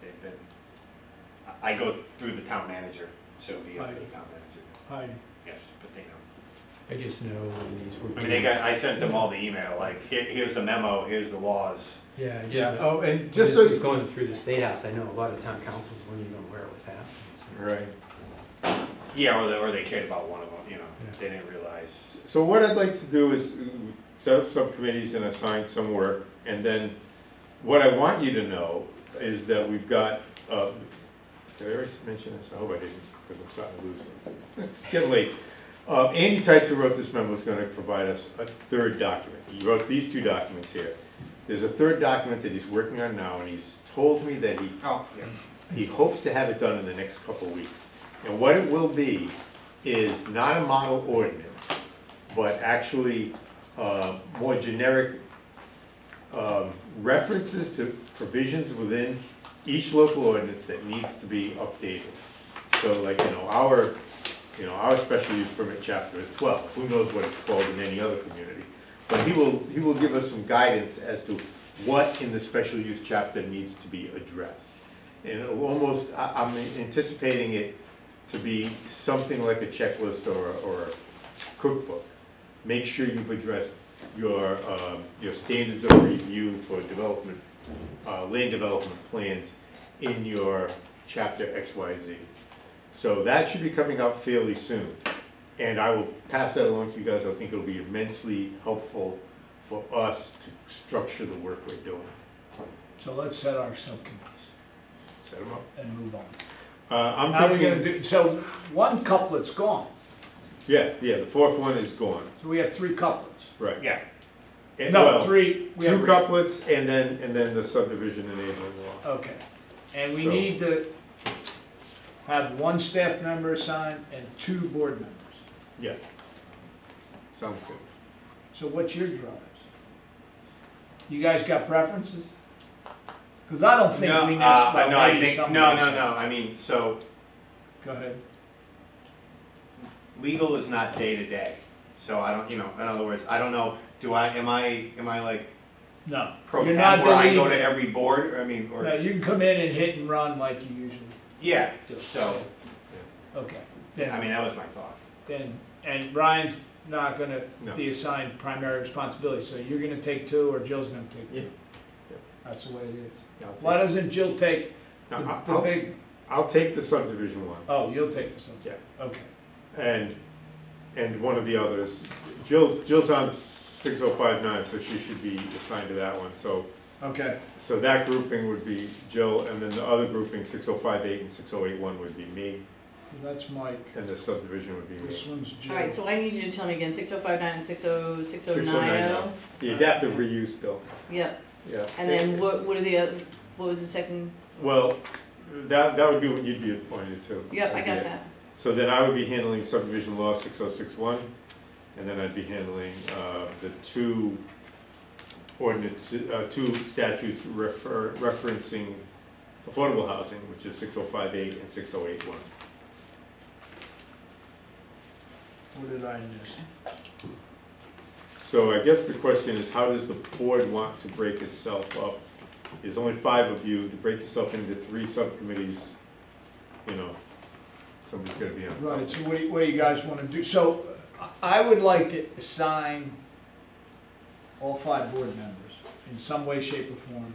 they've been, I go through the town manager, Sylvia, Right. the town manager, Hi. yes, but they know. I just know when these were. I mean, I sent them all the email, like, here's the memo, here's the laws. Yeah. I just Yeah. know- Oh, and when just this so was going through the State House, I know a lot of town councils weren't even aware it was happening. so. Right. Yeah, or they cared about one of them, you know, Yeah. they didn't realize. So what I'd like to do is set up subcommittees and assign some work, and then what I want you to know is that we've got, did I already mention this? I hope I didn't, because I'm starting to lose it. It's getting late. Andy Tights, who wrote this memo, is going to provide us a third document. He wrote these two documents here. There's a third document that he's working on now, and he's told me that Oh, yeah. he hopes to have it done in the next couple of weeks. And what it will be is not a model ordinance, but actually more generic references to provisions within each local ordinance that needs to be updated. So like, our special use permit chapter is 12. Who knows what it's called in any other community? But he will give us some guidance as to what in the special use chapter needs to be addressed. And it'll almost, I'm anticipating it to be something like a checklist or a cookbook. Make sure you've addressed your standards of review for development, land development plans in your chapter XYZ. So that should be coming out fairly soon. And I will pass that along to you guys. I think it'll be immensely helpful for us to structure the work we're doing. So let's set our subcommittees Set them up. and move on. I'm How are we gonna thinking, do, so one couplet's gone, yeah, the fourth one is gone, so we have 3 couplets. right. Yeah, And, No, well, 3. we have 2 couplets and then the subdivision enabling law. Okay, and we So- need to have 1 staff member assigned and 2 board members. Yeah. Sounds good. So what's your drives? You guys got preferences? Because I don't think no, we no, I maybe think, somebody no, said- I mean, so, Go ahead. legal is not day to day, so I don't, in other words, I don't know, am I like No, pro you're temp not where I go to deleting. every board, No, or, you can come in and hit and run like you usually yeah, do. so, Okay. I mean, that was my thought. Then, and Ryan's not gonna No. be assigned primary responsibility, so you're gonna take 2 or Jill's gonna take 2. Yeah. Yeah. That's the way it is. I'll take- Why doesn't Jill take No, the big, I'll take the subdivision one. oh, you'll take the subject, Yeah. okay. And one of the others, Jill's on 6059, so she should be assigned to that one. Okay, So that grouping would be Jill, and then the other grouping, 6058 and 6081 would be me, so that's Mike, and the subdivision would be this me. one's Jill. All right, so I need you to tell me again, 6059 and 6090. 60609. The adaptive reuse bill, Yep, yeah. and then It's- what are the other, what was the second? Well, that would be what you'd be appointed to. Yep, I got Yeah. that. So then I would be handling subdivision law 6061, and then I'd be handling the 2 statutes referencing affordable housing, which is 6058 and 6081. What did I miss? So I guess the question is, how does the board want to break itself up? There's only 5 of you. To break yourself into 3 subcommittees, somebody's gonna be on. Right, so what do you guys wanna do? So, I would like to assign all 5 board members in some way, shape, or form.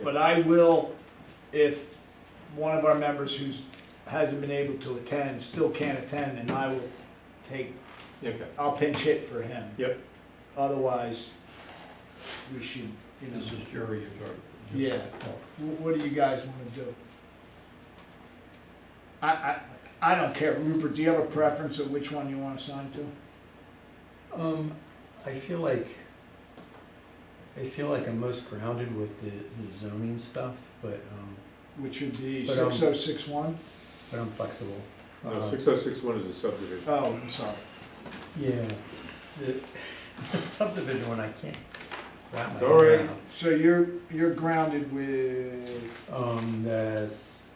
But I will, if one of our members hasn't been able to attend, still can't attend, and I will Okay, I'll pinch hit for him. yep, Otherwise, we should, This is Jerry you're talking. Yeah. What do you guys wanna do? I don't care. Rupert, do you have a preference of which one you want assigned to? I feel like I'm most grounded with the zoning stuff, but Which would be But, 6061? I'm flexible. no, 6061 is a subdivision. Oh, I'm sorry. Yeah, the the subdivision one I can't wrap my It's head all right. around. So you're grounded with That's,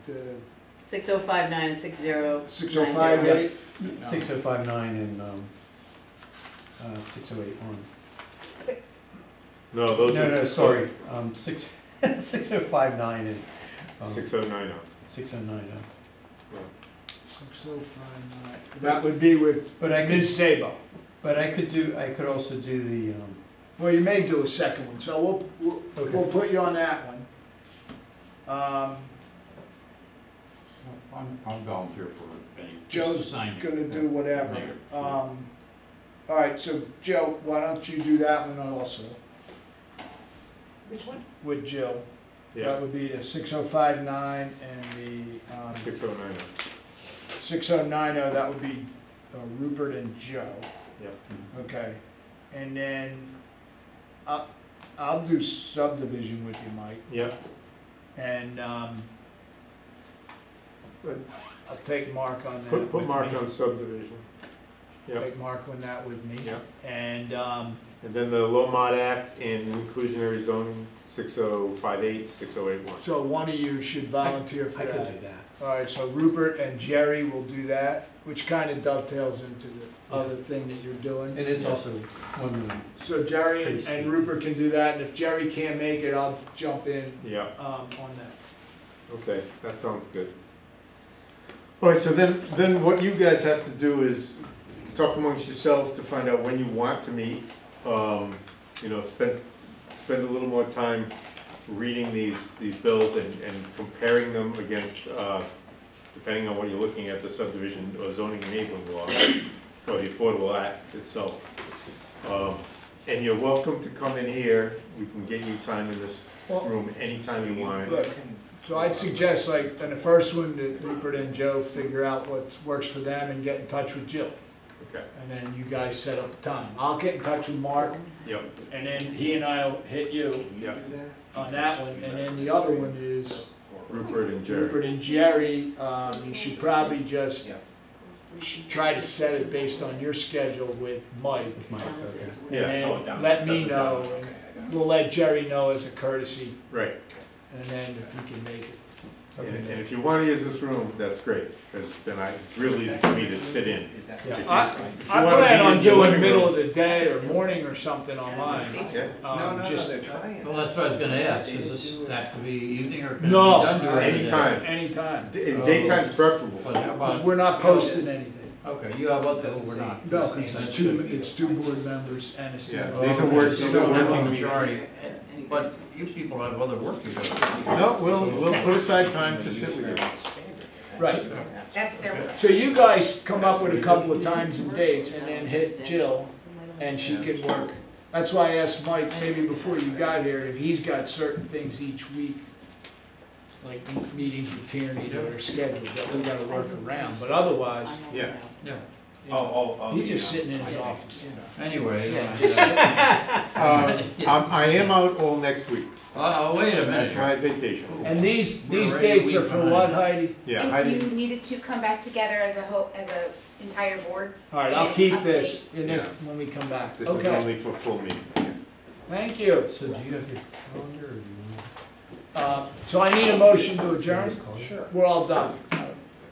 the 6059 and 6090. 6058? 6059 and 6081. No, those are. No, sorry, 6059 and 6090. 6090. 6059. That would be with But I could, Ms. Sabo. but I could also do the, Well, you may do a second one, so we'll Okay. put you on that one. I'll volunteer for any. Joe's assignment. gonna do whatever. Mayor. All right, so Joe, why don't you do that one also Which one? with Jill? That Yeah, would be the 6059 and the 6090. 6090, that would be Rupert and Joe. Yeah. Okay, and then I'll do subdivision with you, Mike, Yeah. and Good. I'll take Mark on that. Put with Mark me. on subdivision. Yeah. Take Mark on that with me. Yeah. And And then the Low Mod Act and inclusionary zoning, 6058, 6081. so one of you should volunteer for I could that. do that. All right, so Rupert and Jerry will do that, which kind of dovetails into the other thing that you're doing. And it's also one of So Jerry and Pretty Rupert can do that, and if Jerry can't make it, I'll jump in Yeah, on that. okay, that sounds good. All right, so then what you guys have to do is talk amongst yourselves to find out when you want to meet. Spend a little more time reading these bills and comparing them against, depending on what you're looking at, the subdivision or zoning enabling law, or the Affordable Act itself. And you're welcome to come in here. We can get you time in this room anytime you want. Look, so I'd suggest, like, in the first one, that Rupert and Joe figure out what works for them and get in touch with Jill. Okay. And then you guys set up a time. I'll get in touch with Mark, Yep. and then he and I'll hit you Yep. on that one. And then the other one is Rupert and Jerry. Rupert and Jerry. You should probably just try to set it based on your schedule with Mike. Mike, okay. Yeah. And then let me know, and we'll let Jerry know as a courtesy, Right. and then if he can make it. And if you want to use this room, that's great, because then it's real easy for me to sit in. Yeah, If I wanna plan be on in your doing living middle room. of the day or morning or something on mine. Okay. Just Well, that's what I was gonna ask, does this have to be evening or can it be No, done during the day? anytime. anytime, In daytime's preferable. But how because about, we're not posting anything. okay, you have other, we're not. No, 'cause it's two board members and a Yeah, staff. these are Okay, work, so these we are don't have a working. majority, but you people have other work to do. No, we'll put aside time to sit with you. Right, That's their. so you guys come up with a couple of times and dates and then hit Jill and she can work. That's why I asked Mike, maybe before you got here, if he's got certain things each week, like meetings with Tierney that are scheduled, that we gotta work around, but otherwise, Yeah. Yeah, he's just sitting in his office. anyway, I am out all next week. wait a That's minute. my vacation. And these We're already dates a are week for behind. what, Heidi? Yeah, If I you didn't, needed to come back together as a entire board. All right, I'll keep this in this Yeah. when we come back. this is Okay, only for full meeting. thank you. So do you have your calendar or do you So I need a motion to adjourn? Sure. We're all done.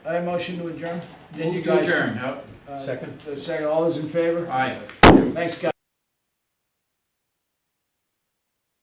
I have a motion to adjourn? Then you Move to guys. adjourn, yep. Uh, Second. Second, all those in favor? Aye. Thanks, guys.